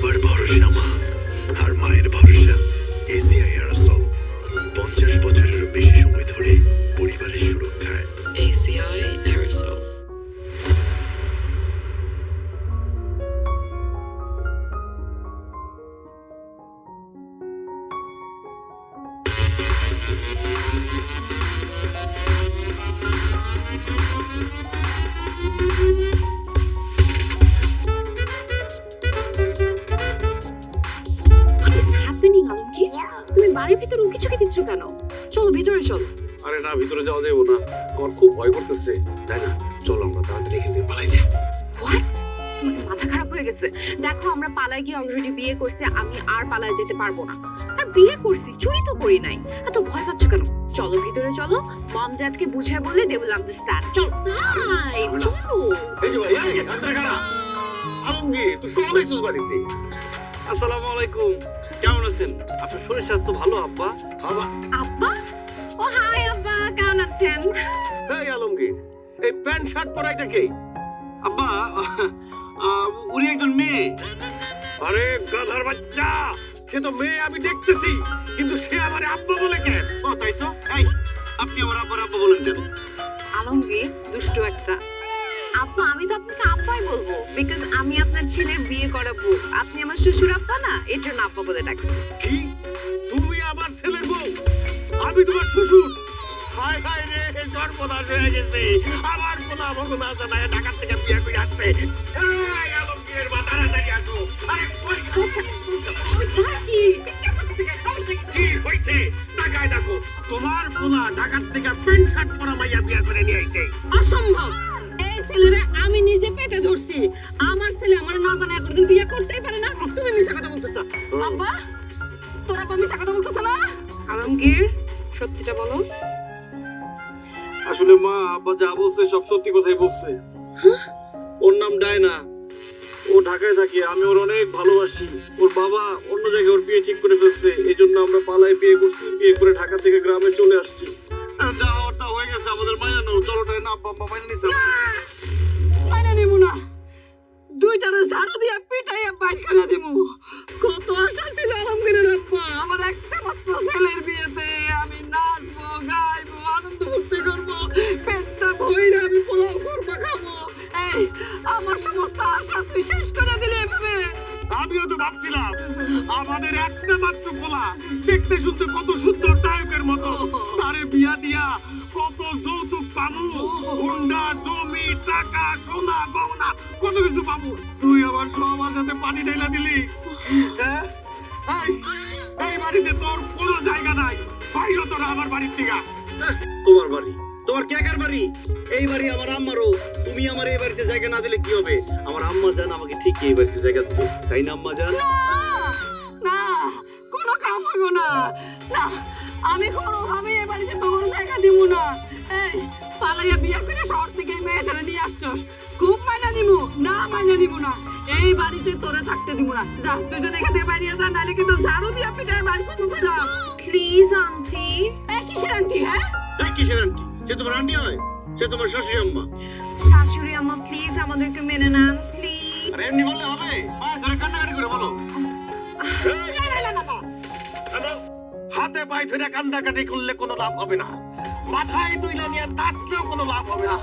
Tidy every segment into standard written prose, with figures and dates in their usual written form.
বাবার ভরসা মা, আর মায়ের ভরসা এসিআই এরোসল। 50 বছরেরও বেশি সময় ধরে পরিবারের সুরক্ষায়। ACI Aerosol. What is happening, Alamgir? তুমি বাড়ির ভিতর উকি ঝুঁকি দিচ্ছ কেন? চলো ভিতরে চলো। আরে না, ভিতরে যাওয়া যাবো না, আমার খুব ভয় করতেছে। তাই না, চলো আমরা তাড়াতাড়ি এখান থেকে পালাই যাই। হোয়াট? তোমার কি মাথা খারাপ হয়ে গেছে? দেখো আমরা পালায় গিয়ে অলরেডি বিয়ে করছি, আমি আর পালায় যেতে পারবো না। আর বিয়ে করছি, চুরি তো করি নাই। এত ভয় পাচ্ছ কেন? চলো ভিতরে চলো, মম ড্যাডকে বুঝায় বললে দে উইল আন্ডারস্ট্যান্ড। চলো তাই চলো। এই যে ভাই, এই ভিতরে কারা? আলমগীর, তুই কখন আইছিস বাড়িতে? আসসালামু আলাইকুম, কেমন আছেন? আপনার শরীর স্বাস্থ্য ভালো আব্বা? বাবা, আব্বা? ও হাই আব্বা, কেমন আছেন? এই আলমগীর, এই প্যান্ট শার্ট পরা এটা কে? আব্বা, উনি একজন মেয়ে। আরে গাধার বাচ্চা, সে তো মেয়ে আমি দেখতেছি, কিন্তু সে আমার আব্বা বলে কেন? ও তাই তো, এই আপনি আমার আব্বার আব্বা বলেন কেন? আলমগীর দুষ্ট একটা। আব্বা আমি তো আপনাকে আব্বাই বলবো, বিকজ আমি আপনার ছেলের বিয়ে করাবো। আপনি আমার শ্বশুর আব্বা না, এর জন্য আব্বা বলে ডাকছি। কি? তুমি আমার ছেলের বউ, আমি তোমার শ্বশুর? হায় হায় রে, সর্বনাশ হয়ে গেছে। আমার কোনো অবগুণ আছে না, ঢাকার থেকে বিয়ে করে আসছে। এই আলমগীরের মা, তাড়াতাড়ি আসো। আরে কই কি হইছে? ঢাকায় দেখো, তোমার পোলা ঢাকার থেকে প্যান্ট শার্ট পরা মাইয়া বিয়ে করে নিয়ে আইছে। অসম্ভব! এই ছেলেরে আমি নিজে পেটে ধরছি। আমার ছেলে আমার না জানা একদিন বিয়ে করতেই পারে না। তুমি মিথ্যা কথা বলতেছ। আব্বা, তোর আব্বা মিথ্যা কথা বলতেছ না? আলমগীর সত্যিটা বলো। আসলে মা, আব্বা যা বলছে সব সত্যি কথাই বলছে। ওর নাম ডায়না, ও ঢাকায় থাকে, আমি ওর অনেক ভালোবাসি। ওর বাবা অন্য জায়গায় ওর বিয়ে ঠিক করে ফেলছে, এই জন্য আমরা পালায় বিয়ে করছি। বিয়ে করে ঢাকা থেকে গ্রামে চলে আসছি। যা হওয়ার তা হয়ে গেছে, আমাদের মাইনা নাও। চলো ডায়না, আব্বা আম্মা মাইনা নিছে। মাইনা নিমু না, দুইটারে ঝাড়ু দিয়া পিটাইয়া বাইর করে দিমু। কত আশা ছিল আলমগীরের আব্বা, আমার একটা মাত্র ছেলের বিয়েতে আমি নাচবো, গাইবো, আনন্দ ফুর্তি করবো, পেটটা ভইরা আমি পোলাও করবো, খাবো। এই আমার সমস্ত আশা তুই শেষ করে দিলি এভাবে। আমিও তো ভাবছিলাম আমাদের একটা মাত্র পোলা, দেখতে শুনতে কত সুন্দর নায়কের মতো, তারে বিয়া দিয়া কত যৌতুক পাবো, হুন্ডা, জমি, টাকা, সোনা, গহনা, কত কিছু পাবো। তুই আবার সবার সাথে পানি ঢেলা দিলি। হ্যাঁ, এই বাড়িতে তোর কোনো জায়গা নাই, বাইরে তোর আমার বাড়ির থেকে। তোমার বাড়ি, তোমার কেকার বাড়ি? এই বাড়ি আমার আম্মারও। তুমি আমার এই বাড়িতে জায়গা না দিলে কি হবে? আমার আম্মা জান আমাকে ঠিক এই বাড়িতে জায়গা দিবে, তাই না আম্মা জান? না, কোনো কাম হইব না। না, আমি কোনোভাবে এ বাড়িতে তোমার জায়গা দিব না। এই পালাইয়া বিয়ে করে শহর থেকে এই মেয়েটারে নিয়ে আসছস, খুব মাইনা নিমু না, মাইনা নিমু না। এই বাড়িতে তোরে থাকতে দিব না। যা, তুই যদি এখান থেকে বাইরে যা, নাহলে কিন্তু ঝাড়ু দিয়া পিটায় বাড়ি করে দিলাম। Please aunty. এই কিসের আন্টি? হ্যাঁ, এই কিসের আন্টি? সে তোমার আন্টি হয়, সে তোমার শাশুড়ি আম্মা। শাশুড়ি আম্মা প্লিজ আমাদেরকে মেনে নেন প্লিজ। আরে এমনি বললে হবে? পায়ে ধরে কান্নাকাটি করে বলো। হ্যালো, হাতে পায়ে ধরে কান্নাকাটি করলে কোনো লাভ হবে না, মাথায় তুইলা নিয়ে দাঁতলেও কোনো লাভ হবে না।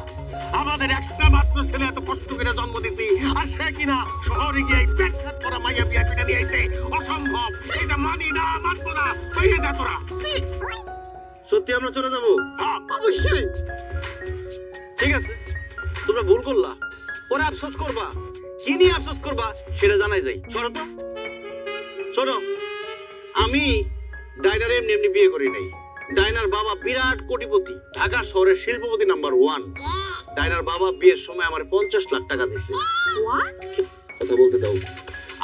আমাদের একটা মাত্র ছেলে এত কষ্ট করে জন্ম দিছি, আর সে কিনা শহরে গিয়ে পেট খাট করা মাইয়া বিয়া করে নিয়ে আইছে। অসম্ভব, এটা মানি না, মানবো না। বাইরে যা তোরা। সত্যি আমরা চলে যাবো? অবশ্যই। ঠিক আছে, তোমরা ভুল করলা, পরে আফসোস করবা। কি নিয়ে আফসোস করবা সেটা জানাই যাই। চলো তো, শোনো, আমি ডায়নার এমনি এমনি বিয়ে করি নাই। ডায়নার বাবা বিরাট কোটিপতি, ঢাকা শহরের শিল্পপতি নাম্বার 1। ডায়নার বাবা বিয়ের সময় আমার 50 লাখ টাকা দিচ্ছে। হোয়াট? কথা বলতে দাও।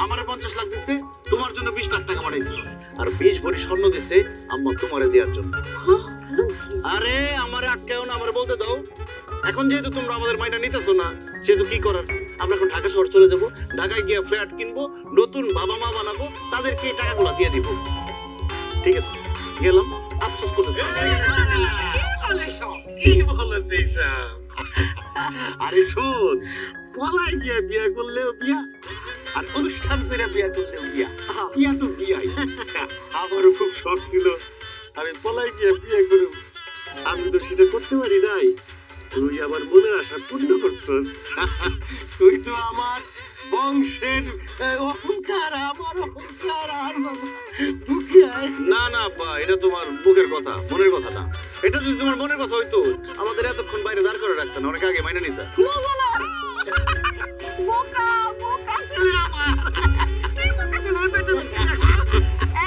আমার 50 লাখ দিচ্ছে, তোমার জন্য 20 লাখ টাকা পাঠাইছিল, আর 20 ভরি স্বর্ণ দিচ্ছে আম্মা তোমারে দেওয়ার জন্য। আরে আমারে আটকাও না, আমারে বলতে দাও। এখন যেহেতু তোমরা আমাদের মাইনা নিতেছো না, সেহেতু কি করার, আমরা এখন ঢাকা শহর চলে যাবো। ঢাকায় গিয়ে ফ্ল্যাট কিনবো, নতুন বাবা মা বানাবো, তাদেরকে এই টাকাগুলো দিয়ে দিব। ঠিক আছে, গেলাম। আফসোস করতে কি বলেছে এসব? আরে শোন, পলাই গিয়ে বিয়ে করলেও বিয়া, আর অনুষ্ঠান করে বিয়া করলে বিয়া তো বিয়াই। আমারও খুব শখ ছিল আমি পলাই গিয়ে বিয়ে করব, আমি তো সেটা করতে পারি নাই। তুই আমার মনের আশা পূর্ণ করছস। তুই তো আমার বংশের অহংকার, আমার অহংকার। আর বাবা দুঃখিয়ায় না না আব্বা, এটা তোমার মুখের কথা, মনের কথা না। এটা যদি তোমার মনের কথা হইতো আমাদের এতক্ষণ বাইরে দাঁড় করে রাখতেন, অনেক আগে মাইনে নিতে। বোকা বোকা ছেলে আমার, এই বোকা ছেলের পেটে ধরছে না।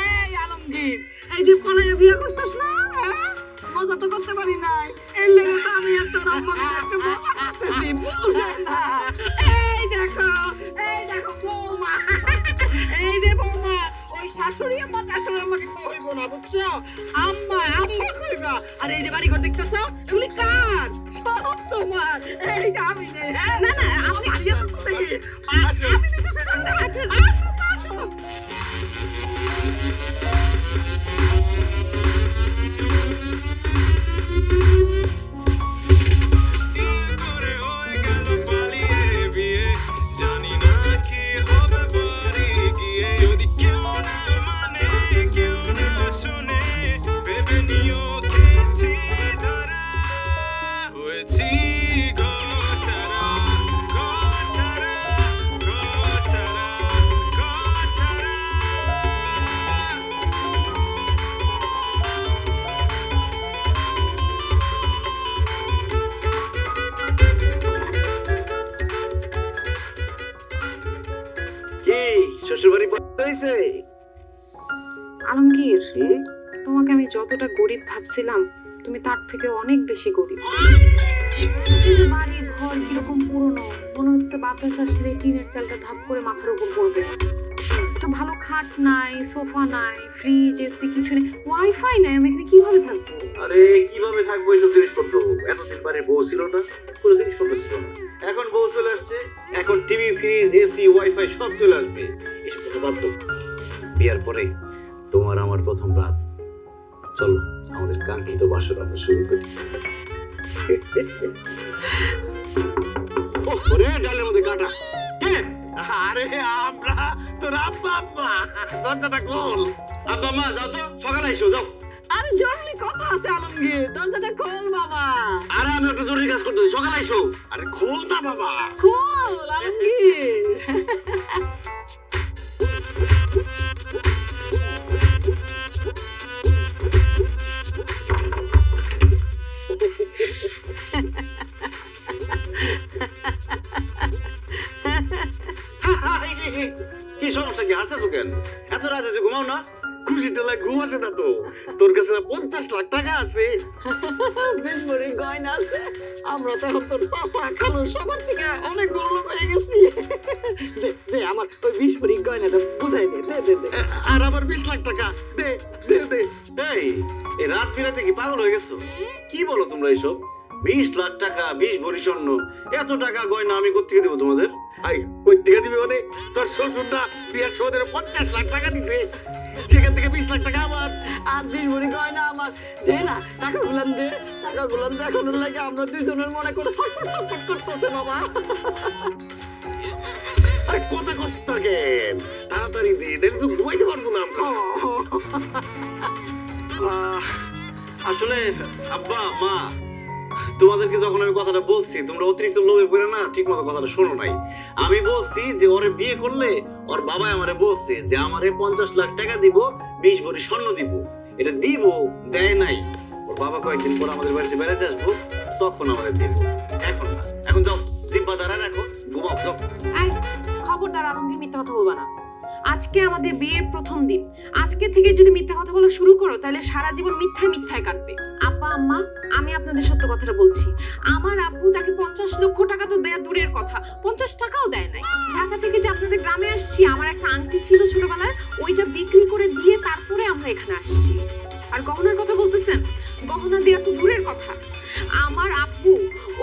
এই আলমগীর, এই যে পলাইয়া বিয়ে করছিস না, হ্যাঁ? মজা তো করতে পারি নাই, এর লেগে তো আমি আর তোর আম্মাকে একটু মজা করতেছি, বুঝলে না? এই দেখো বৌমা, এই যে বৌমা, ওই শাশুড়ি আম্মা টাশুড়ি আম্মাকে কইব না, বুঝছো? আম্মা কইবা। আর এই যে বাড়ি ঘর দেখতেছ, এগুলি কার? সব তোমার। এই যে আমি নেই, হ্যাঁ? না না আপনি আমি দিতেছি শুনতে। আসো। কি শ্বশুর বাড়ি হয়েছে? আলমগীর, তোমাকে আমি যতটা গরিব ভাবছিলাম তুমি তার থেকে অনেক বেশি গরিব। এই যে বাড়ি ঘর কিরকম পুরনো, মনে হচ্ছে বাতাস আসলে টিনের চালটা ধাপ করে মাথার উপর পড়বে। তো ভালো খাট নাই, সোফা নাই, ফ্রিজ, এসি কিছু নেই, ওয়াইফাই নাই, আমি এখানে কিভাবে থাকবো? আরে কিভাবে থাকবো এইসব জিনিসপত্র? এতদিন বাড়ির বউ ছিল না, কোনো জিনিসপত্র ছিল না। এখন বউ চলে আসছে, এখন টিভি, ফ্রিজ, এসি, ওয়াইফাই সব চলে আসবে। এসব কথা বাদ দাও। বিয়ার পরে তোমার আমার প্রথম রাত, চলো আমাদের কাঙ্ক্ষিত বাসর আমরা শুরু করি। ওরে ডালের মধ্যে কাটা। আরে আমরা তোর আব্বা আব্বা, দরজাটা খোল। আব্বা মা যাও তো, সকালে এসো যাও। আরে জরুরি কথা আছে আলমগীর, দরজাটা খোল বাবা। আরে আমি একটা জরুরি কাজ করতেছি, সকালে এসো। আরে খোল না বাবা। খোল আলমগীর। কি সমস্যা, কি হাসতেছো কেন? এত রাত হয়েছে, ঘুমাও না? খুশি টেলা ঘুম আসে না তো? তোর কাছে না 50 লাখ টাকা আছে? বেশ বড় গয়না আছে, আমরা তো এখন তোর চাচা খালু সবার থেকে অনেক বড় লোক হয়ে গেছি। দে আমার ওই 20 ভরি গয়নাটা বুঝাই দে। আর আমার 20 লাখ টাকা দে দে দে। এই রাত বিরাতে কি পাগল হয়ে গেছো? কি বলো তোমরা এইসব? 20 লাখ টাকা, 20 ভরি স্বর্ণ, এত টাকা গয়না আমি কোত্থেকে দেবো তোমাদের? আই কই থেকে দিবে মানে? তোর শ্বশুরটা বিয়ার সময় 50 লাখ টাকা দিছে, সেখান থেকে 20 লাখ টাকা আমার। আর 20 ভরি গয়না আমার। দে না, টাকা গুলান দে। এখন লাগে আমরা দুইজনের মনে করে ছটফট করতেছে বাবা। আরে কত কষ্ট কেন? তাড়াতাড়ি দে, দেন তো ঘুমাইতে পারবো না আমরা। আসলে আব্বা মা, তোমাদেরকে যখন আমি কথাটা বলছি তোমরা অতিরিক্ত লোভে পড়ে না ঠিক মতো কথাটা শোনো নাই। আমি বলছি যে ওরে বিয়ে করলে ওর বাবা আমারে বলছে যে আমারে 50 লাখ টাকা দিব, 20 ভরি স্বর্ণ দিব। এটা দিব, দেয় নাই। ওর বাবা কয়েকদিন পর আমাদের বাড়িতে বেড়াতে আসবো, তখন আমাদের দিব, এখন না। এখন যাও, জিব্বা দাঁড়া রাখো, ঘুমাও যাও। এই খবরদার আলমগীর, মিথ্যা কথা বলবা না। আজকে আমাদের বিয়ের প্রথম দিন, আজকে থেকে যদি মিথ্যা কথা বলা শুরু করো তাহলে সারা জীবন মিথ্যায় কাটবে। আব্বা আম্মা, আমি আপনাদের সত্য কথাটা বলছি। আমার আব্বু তাকে 50 লক্ষ টাকা তো দেয়া দূরের কথা, 50 টাকাও দেয় নাই। ঢাকা থেকে যে আপনাদের গ্রামে আসছি, আমার একটা আংটি ছিল ছোটবেলার, ওইটা বিক্রি করে দিয়ে তারপরে আমরা এখানে আসছি। আর গহনার কথা বলতেছেন, গহনা দেয়া তো দূরের কথা, আমার আব্বু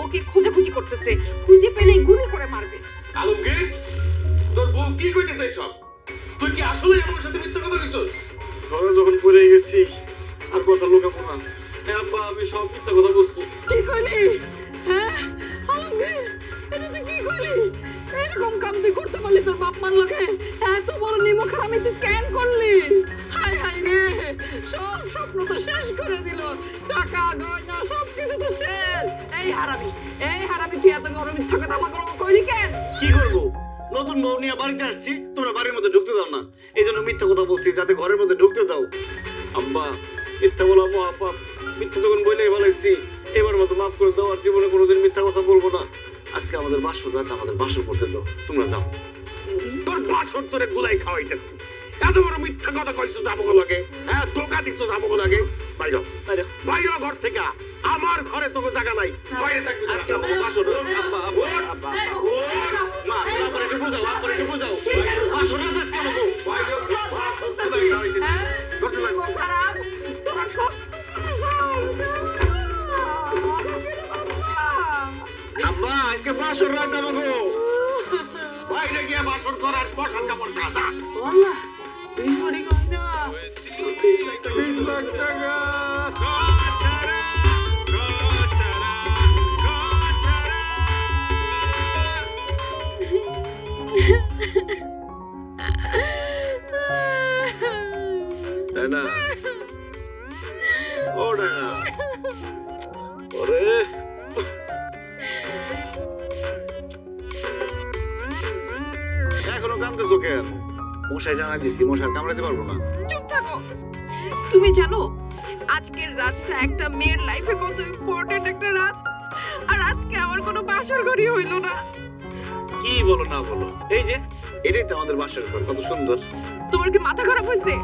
ওকে খোঁজাখুঁজি করতেছে, খুঁজে পেলে গুলি করে মারবে। আলমগীর, তোর বউ কি কইতেছে সব? তুই কি আসলে আমার সাথে মিথ্যা কথা কইছস? ধরা যখন পড়ে গেছি আর কথা লুকাবো না। হ্যাঁ আব্বা, আমি সব মিথ্যা কথা বলছি। কি কইলি? হ্যাঁ আলমগীর, এটা তুই কি কইলি? এরকম কাম তুই করতে পারলি তোর বাপ মার লগে এত বড় নিমখার আমি তুই কেন করলি? হায় হায় রে, সব স্বপ্ন তো শেষ করে দিল, টাকা গয়না সব কিছু তো শেষ। এই হারামি তুই এত বড় মিথ্যা কথা আমাকে কইলি কেন? কি করবো, নতুন বউ নিয়ে বাড়িতে আসছি, তোমরা বাড়ির মধ্যে ঢুকতে দাও না, এই জন্য মিথ্যা কথা বলছি যাতে ঘরের মধ্যে ঢুকতে দাও। আব্বা, মিথ্যা বলা মহাপাপ, মিথ্যা যখন বলেই বলেছি, এবার মতো মাফ করে দাও, আর জীবনে কোনোদিন মিথ্যা কথা বলবো না। আজকে আমাদের বাসর রাত, আমাদের বাসর করতে দাও, তোমরা যাও। তোর বাসর তোরে গুলাই খাওয়াইতেছি, এত বড় মিথ্যা কথা কইছো যাবো লাগে, হ্যাঁ ধোকা দিচ্ছ যাবো লাগে। বাইরে বাইরে ঘর থেকে, আমার ঘরে তোকে জায়গা নাই, বাইরে থাকবি। আজকে আমাদের বাসর রাত। আব্বা আব্বা আব্বা মা, আপনারা একটু বুঝাও, আপনারা একটু বুঝাও, বাসর রাত আজকে আমাকে। খারাপ তোরা খুব আব্বা, আজকে বাসর রাত আমাকে। বাইরে গিয়ে বাসর করার বসান কাপড় কাটা। আল্লাহ বিনরি কইনা 20 লাখ টাকা। ডানা, ও ডানা, ওরে এখনো কাঁদতেছো কেন? মশাই জানা দিছি, মশার কামড়াতে পারবো না। চুপ থাকো। তুমি জানো আজকের রাতটা একটা মেয়ের লাইফে কত ইম্পর্টেন্ট একটা রাত, আর আজকে আমার কোনো বাসর ঘরই হইলো না। কি বলো না বলো, এই যে এটাই তো আমাদের বাসার ঘর, কত সুন্দর। তোমার কি মাথা খারাপ হয়েছে?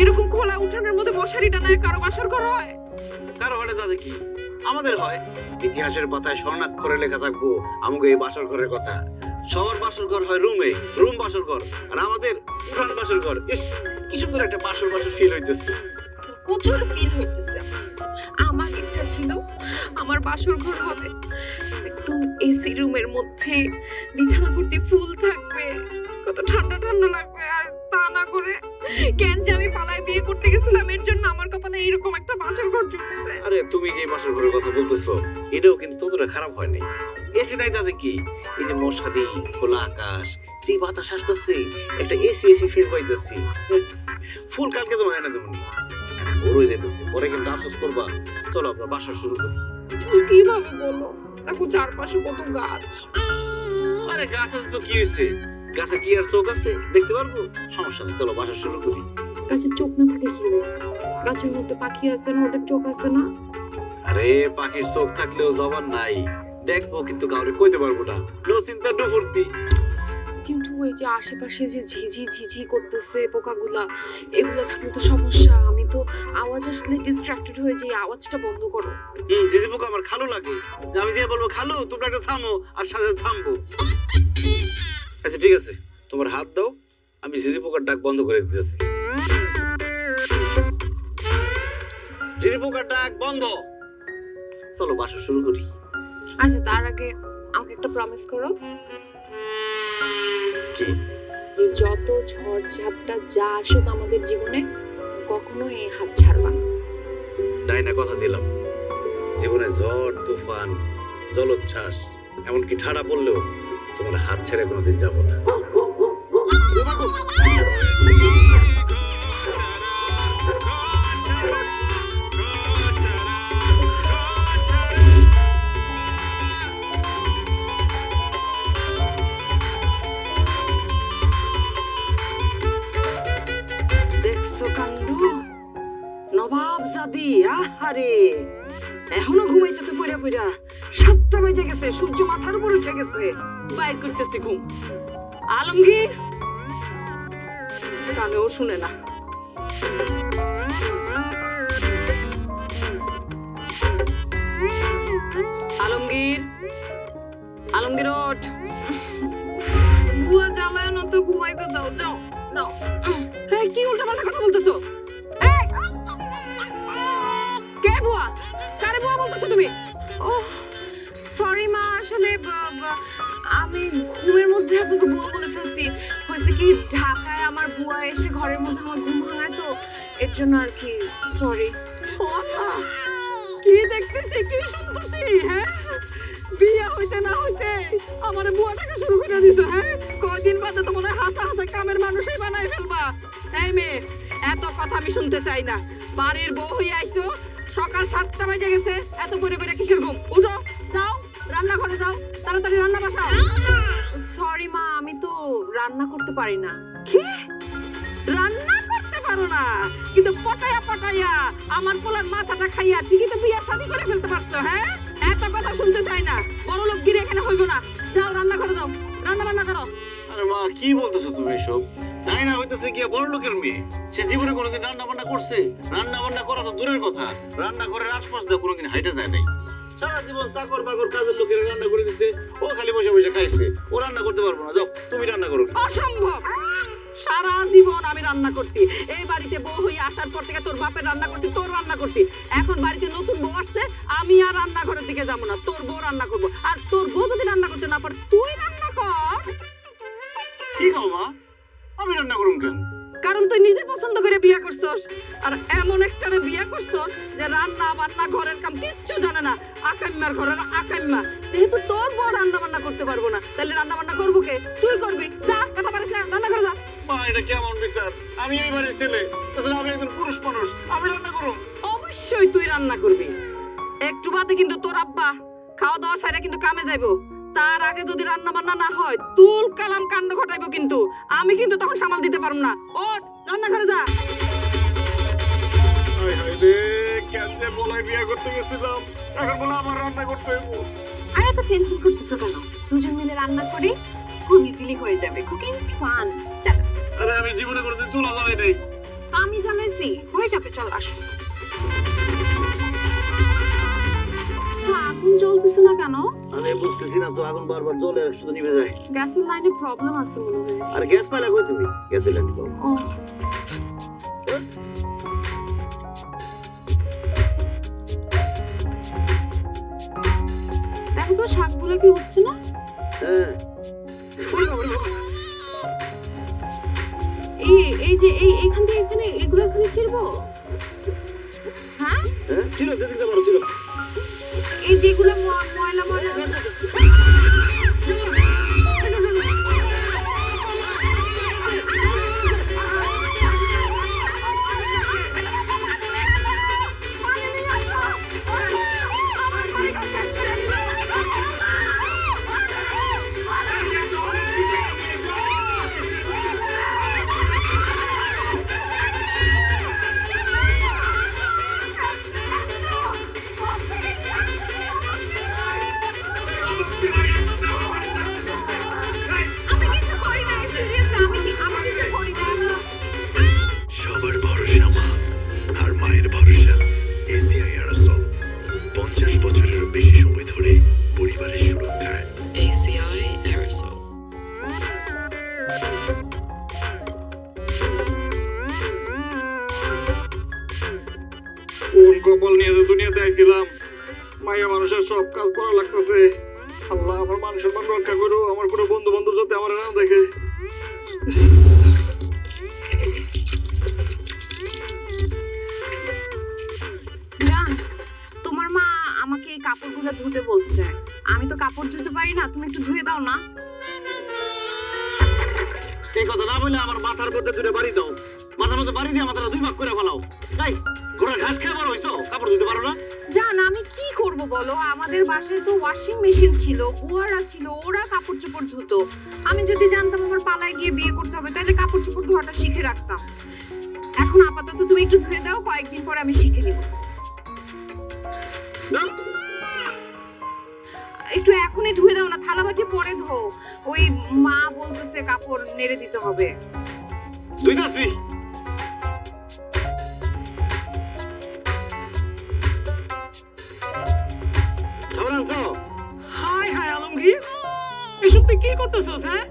এরকম খোলা উঠানের মধ্যে মশারি টানায় কারো বাসর ঘর হয়? কারো হয় তাতে কি, আমাদের হয়। ইতিহাসের পাতায় স্বর্ণাক্ষরে লেখা থাকবো আমাকে এই বাসর ঘরের কথা। সবার বাসর ঘর হয় রুমে, রুম বাসর ঘর, আর আমাদের উঠান বাসর ঘর। ইস, কি সুন্দর একটা বাসর বাসর ফিল হইতেছে। প্রচুর ফিল হইতেছে। আমার ইচ্ছা ছিল আমার বাসর ঘর হবে একদম এসি রুমের মধ্যে, বিছানা ভর্তি ফুল থাকবে, কত ঠান্ডা ঠান্ডা লাগবে। আর তা না করে কেন যে আমি পালায় বিয়ে করতে গেছিলাম, এর জন্য আমার কপালে এরকম একটা বাসর ঘর জুটেছে। আরে তুমি যে বাসর ঘরের কথা বলতেছো, এটাও কিন্তু ততটা খারাপ হয়নি। এসি নাই তাতে কি, এই যে মশারি, খোলা আকাশ, এই বাতাস আসতেছে, একটা এসি এসি ফিল পাইতেছি। ফুল কালকে তোমার এনে দেবো, ওরই যেতেছে, পরে কিন্তু আফসোস করবা। চলো আমরা বাসা শুরু করি। কিভাবে বলো, দেখো চারপাশে কত গাছ। আরে গাছ আছে তো কি হয়েছে, গাছে কি আর চোখ আছে, দেখতে পারবো, সমস্যা নেই, চলো বাসা শুরু করি। গাছের চোখ না থাকে কি হয়েছে? গাছের মধ্যে পাখি আছে না, ওদের চোখ আছে না? আরে পাখির চোখ থাকলেও জবান নাই, দেখবো কিন্তু কাউরে কইতে পারবো না, নো চিন্তা নো ফুর্তি। কিন্তু ওই যে আশেপাশে যে ঝিঝি ঝিঝি করতেছে পোকাগুলা, এগুলো থাকলে তো সমস্যা। আমি তো আওয়াজ আসলে ডিস্ট্রাক্টেড হয়ে যাই, আওয়াজটা বন্ধ করো। ঝিঝি পোকা আমার খালু লাগে, আমি দিয়ে বলবো খালু তোমরা একটা থামো, আর সাথে থামবো। আচ্ছা ঠিক আছে, তোমার হাত দাও, আমি ঝিঝি পোকার ডাক বন্ধ করে দিতেছি। ঝিঝি পোকার ডাক বন্ধ। চলো বাসা শুরু করি। আচ্ছা তার আগে আমাকে একটা প্রমিস করো, কি? যে যত ঝড় ঝাপটা যা আসুক আমাদের জীবনে, কখনো এই হাত ছাড়বা না। ডাইনা কথা দিলাম, জীবনে ঝড় তুফান জলোচ্ছ্বাস এমনকি ঠাড়া পড়লেও তোমার হাত ছেড়ে কোনোদিন যাবো না। দেখছো কান্দু নবাব জাদি, আহারে এখনো ঘুমাইতেছে পড়া পড়া। 7টা বেজে গেছে, সূর্য মাথার উপর উঠে গেছে, বাইর করতেছে ঘুম। আলমগীর কানেও শুনে না। আলমগীর, আলমগীর ওঠ। বুয়া জ্বালায় না তো, ঘুমাইতে দাও, যাও যাও। এই কি উল্টাপাল্টা কথা বলতেছো? এই কে বুয়া? কারে বুয়া বলতেছো তুমি? ও সরি মা, আসলে আমি ঘুমের মধ্যে আপনাকে বুয়া বলে ফেলছি। হয়েছে কি, ঢাকায় আমার বুয়া এসে ঘরের মধ্যে আমার ঘুম ভাঙায় তো, এর জন্য আর কি, সরি। কি দেখতেছি, কি শুনতেছি? হ্যাঁ বিয়ে হইতে না হইতে আমার বুয়া টাকা শুরু করে দিছো। হ্যাঁ, কয়দিন বাদে তো মনে হয় হাসা হাসা কামের মানুষই বানাই ফেলবা। এই মেয়ে, এত কথা আমি শুনতে চাই না। বাড়ির বউ হয়ে আইছো, সকাল 7টা বাজে গেছে, এত পরে পরে কিসের ঘুম? উঠো, যাও রান্নাঘরে যাও, তাড়াতাড়ি রান্না বসাও। সরি মা, আমি তো রান্না করতে পারি না। কি? রান্না করতে পারো না, কিন্তু পটায়া পটায়া আমার পোলার মাথাটা খাইয়া ঠিকই তো বিয়ে শাদী করে ফেলতে পারছো। হ্যাঁ, এত কথা শুনতে চাই না। বড় লোক গিরে এখানে হইব না। যাও রান্না করে যাও, রান্না বান্না করো। আরে মা, কি বলতেছো তুমি এসব? তাই না হইতেছে কি বড় লোকের মেয়ে, সে জীবনে কোনোদিন রান্না বান্না করছে? রান্না বান্না করা তো দূরের কথা, রান্না করে আশপাশ দিয়ে কোনোদিন হাইটে যায় নাই। সারা জীবন চাকর বাকর কাজের লোকের রান্না করে দিতে, ও খালি বসে বসে খাইছে। ও রান্না করতে পারবো না, যাও তুমি রান্না করো। অসম্ভব। সারা জীবন আমি রান্না করছি। এই বাড়িতে বউ হয়ে আসার পর থেকে তোর বাপের রান্না করছি, তোর রান্না করছি। এখন বাড়িতে নতুন বউ আসছে, আমি আর রান্নাঘরের দিকে যাবো না, তোর বউ রান্না করবো। আর তোর বউ যদি রান্না করতে না পারে, তুই রান্না কর। কি খাও মা? আমি রান্না করুম কেন? কারণ তুই নিজে পছন্দ করে বিয়ে করছস, আর এমন একটারে বিয়ে করছস যে রান্না বান্না ঘরের কাম কিচ্ছু জানে না। আকাম্মার ঘরের আকাম্মা। যেহেতু তোর বউ রান্না বান্না করতে পারবো না, তাহলে রান্না বান্না করবো কে? তুই করবি। যা, কথা পারিস না, রান্না করে যা। মা, এটা কেমন বিচার? আমি এই বাড়ির ছেলে, তাছাড়া আমি একজন পুরুষ মানুষ, আমি রান্না করুম। অবশ্যই তুই রান্না করবি। একটু বাদে কিন্তু তোর আব্বা খাওয়া দাওয়া সাইরা কিন্তু কামে যাইবো। তার আগে যদি রান্না বান্না না হয়, তুল কালাম কাণ্ড ঘটাইবো কিন্তু। আমি কিন্তু তখন সামাল দিতে পারবো না। ওঠ, রান্না করে যা। হায় হায় রে, কেন যে বলাই বিয়ে করতে গেছিলাম, এখন বলে আমার রান্না করতে হইব। আর এত টেনশন করতেছো কেন? দুজন মিলে রান্না করি, খুব ইজিলি হয়ে যাবে। Cooking is fun. চলো। আরে আমি জীবনে কোনোদিন চুলা জ্বালাই নাই। আমি জানাইছি হয়ে যাবে, চল আসো। আচ্ছা, আগুন জ্বলতেছে না কেন? আরে বুঝতেছি না তো, আগুন বারবার জ্বলে আর শুধু নিভে যায়। গ্যাসের লাইনে প্রবলেম আছে মনে হয়। আর গ্যাস পাইলা কই তুমি? গ্যাসের লাইন পাও? ও, দেখো তো শাকগুলো কি উঠছে না? হ্যাঁ। এই যে এইখান থেকে এখানে এগুলো এখানে ছিড়বো? হ্যাঁ, হ্যাঁ, ছিল দিতে পারো, ছিল। এই যেগুলো ময়লা ময়লা। সবার ভরসা মা, আর মায়ের ভরসা এসিআই আরসল। 50 বছরেরও বেশি সময় ধরে পরিবারের সুরক্ষায়। ACI Aerosol. কোন কপাল নিয়ে যে দুনিয়াতে আইছিলাম, মাইয়া মানুষের সব কাজ করা লাগতেছে। আল্লাহ, আমার মান সম্মান রক্ষা করো, আমার কোনো বন্ধু বান্ধব যাতে আমার না দেখে। জান, তোমার মা আমাকে এই কাপড়গুলো ধুতে বলছে। আমি তো কাপড় ধুতে পারি না, তুমি একটু ধুয়ে দাও না। এই কথা না বলে আমার মাথার মধ্যে দুটো বাড়ি দাও। মাথার মধ্যে বাড়ি দিয়ে মাথাটা 2 ভাগ করে ফেলাও। তাই ঘোড়া ঘাস খেয়ে বড় হইছো, কাপড় ধুতে পারো না? জান, আমি কি করব বলো? আমাদের বাসায় তো ওয়াশিং মেশিন ছিল, বুয়ারা ছিল, ওরা কাপড় চোপড় ধুতো। আমি যদি জানতাম আমার পালায় গিয়ে বিয়ে করতে হবে, তাহলে কাপড় চোপড় ধোয়াটা শিখে রাখতাম। এখন আপাতত তুমি একটু ধুয়ে দাও, কয়েকদিন পরে আমি শিখে নিব। দাও। একটু এখনই ধুয়ে দাও না, থালা বাটি পরে ধো। ওই মা বলতেছে কাপড় নেড়ে দিতে হবে। ধুইতাছি। খাবার আনছো? হায় হায় আলমগীর, এসব তুই কি করতেছস? হ্যাঁ,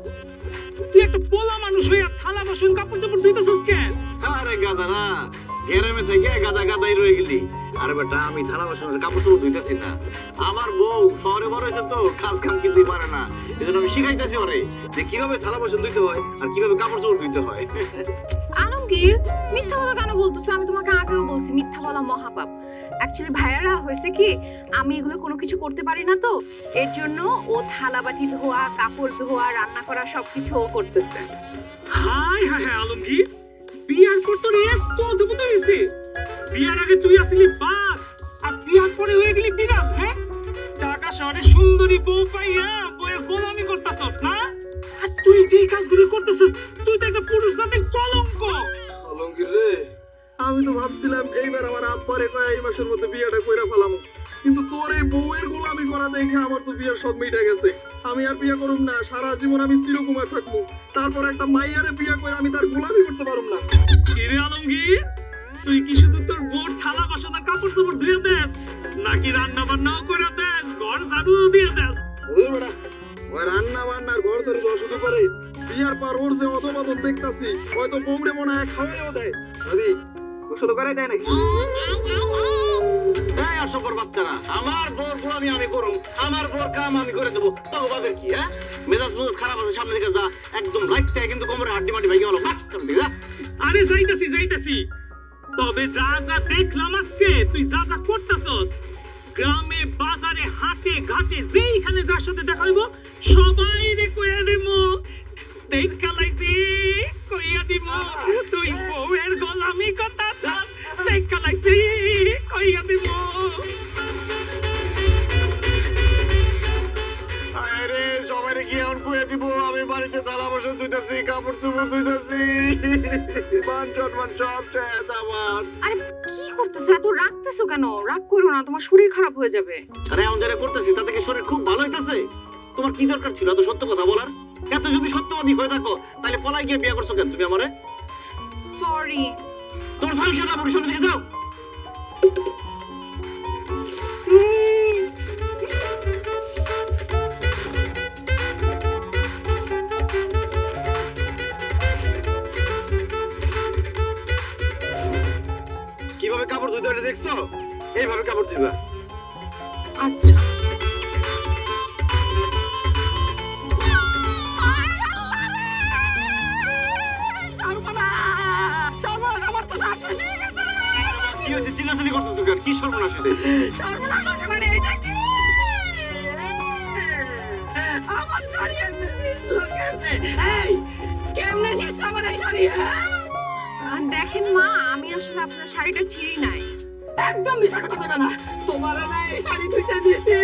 তুই একটা পোলা মানুষ হইয়া থালা বাসন কাপড় চোপড় ধুইতেছস কেন? আরে গাদা না, গ্রামে থেকে গাদা গাদাই রয়ে গেলি। আরে বেটা, আমি থালা বাসনের কাপড় চোপড় ধুইতেছি না। আমার বউ শহরে বড় হয়েছে তো, কাজ কাম কিছুই পারে না। এজন্য আমি শিখাইতেছি ওরে যে কিভাবে থালা বাসন ধুইতে হয় আর কিভাবে কাপড় চোপড় ধুইতে হয়। আলমগীর, আলমগীর, মিথ্যা কথা কেন বলতেছো? আমি তোমাকে আগেও বলছি মিথ্যা বলা মহাপাপ। অ্যাকচুয়ালি ভাইয়ারা হয়েছে কি, আমি এগুলো কোনো কিছু করতে পারি না, তো এর জন্য ও থালা বাটি ধোয়া, কাপড় ধোয়া, রান্না করা সবকিছু ও করতেছে। হাই হাই হাই আলমগীর, বিয়ার পর তোর এত অদ্ভুত হয়েছে। বিয়ার আগে তুই আসলি বাঘ, আর বিয়ার পরে হয়ে গেলি বিড়াল। হ্যাঁ, ঢাকা শহরে সুন্দরী বউ পাইয়া বউয়ের গোলামি করতেছস না? আর তুই যে কাজগুলো করতেছস, তুই তো একটা পুরুষ জাতির কলঙ্ক। আলমগীর রে, আমি তো ভাবছিলাম এইবার আমার আব্বারে কয় এই মাসের মধ্যে বিয়েটা কইরা ফেলাম, কিন্তু তোর এই বউয়ের গোলামি করা দেখে আমার তো বিয়ের শখ মিটে গেছে। আমি আর বিয়ে করুম না, সারা জীবন আমি চিরকুমার থাকবো। তারপর একটা মাইয়ারে বিয়ে করে আমি তার গোলামি করতে পারুম না। কিরে আলমগীর, তুই কি শুধু তোর বউর থালা বাসন আর কাপড় চোপড় ধুয়ে দেস, নাকি রান্না বান্নাও করে দেস, ঘর ঝাড়ু দিয়ে দেস? ওই বেটা, ওই রান্না বান্নার ঘর ঝাড়ু দেওয়া শুরু করে, বিয়ার পর ওর যে অধপতন দেখতাছি, হয়তো বউরে মনে হয় খাওয়াইও দেয়। ভাবি গোসল করে দেয় নাকি? এই অসভ্যর বাচ্চারা, আমার বউর গোলামি আমি করুম, আমার বউর কাম আমি করে দেবো, তো বাবের কি? হ্যাঁ, মেজাজ মেজাজ খারাপ আছে, সামনে দিকে যা, একদম লাইটটা কিন্তু কোমরে হাড্ডি মাটি ভাই গেল। আরে যাইতাছি যাইতাছি, তবে যা যা দেখলাম আজকে, তুই যা যা করতেছস, গ্রামে বাজারে হাটে ঘাটে যেইখানে যার সাথে দেখা হইব সবাই রে কইয়া দেব, দেখা লাইছি কইয়া দিব তুই বউয়ের গোলামি করতাছস, দেখা লাইছি কইয়া দিব। আরে সবাইরে কি এখন কইয়া দিব আমি বাড়িতে থালা বাসন ধুইতাছি, কাপড় চোপড় ধুইতাছি, মান সম্মান সব শেষ আমার। আরে কি করতেছো? এত রাখতেছো কেন? রাগ করো না, তোমার শরীর খারাপ হয়ে যাবে। আরে এমন যারা করতেছি তাতে কি শরীর খুব ভালো হইতাছে? তোমার কি দরকার ছিল এত সত্য কথা বলার? এত যদি সত্যবাদী হয়ে থাকো তাহলে পলাই গিয়ে বিয়ে করছো কেন তুমি আমারে? সরি। তোমার স্বামী খেলা পড়ি, সামনে দিকে যাও। কিভাবে কাপড় ধুইতে হয় দেখছো? এইভাবে কাপড় ধুইবা। আচ্ছা। কি হয়েছে? চিল্লাচিল্লি করতেছো কেন? কি সর্বনাশ হয়েছে? আমার শাড়ি এমনি ছিঁড়লো কেমনে? এই, কেমনে ছিঁড়ছো আমার এই শাড়ি? হ্যাঁ? দেখেন মা, আমি আসলে আপনার শাড়িটা ছিঁড়ি নাই। একদম মিশা কথা বলবে না। তোমার না এই শাড়ি ধুইতে দিয়েছি।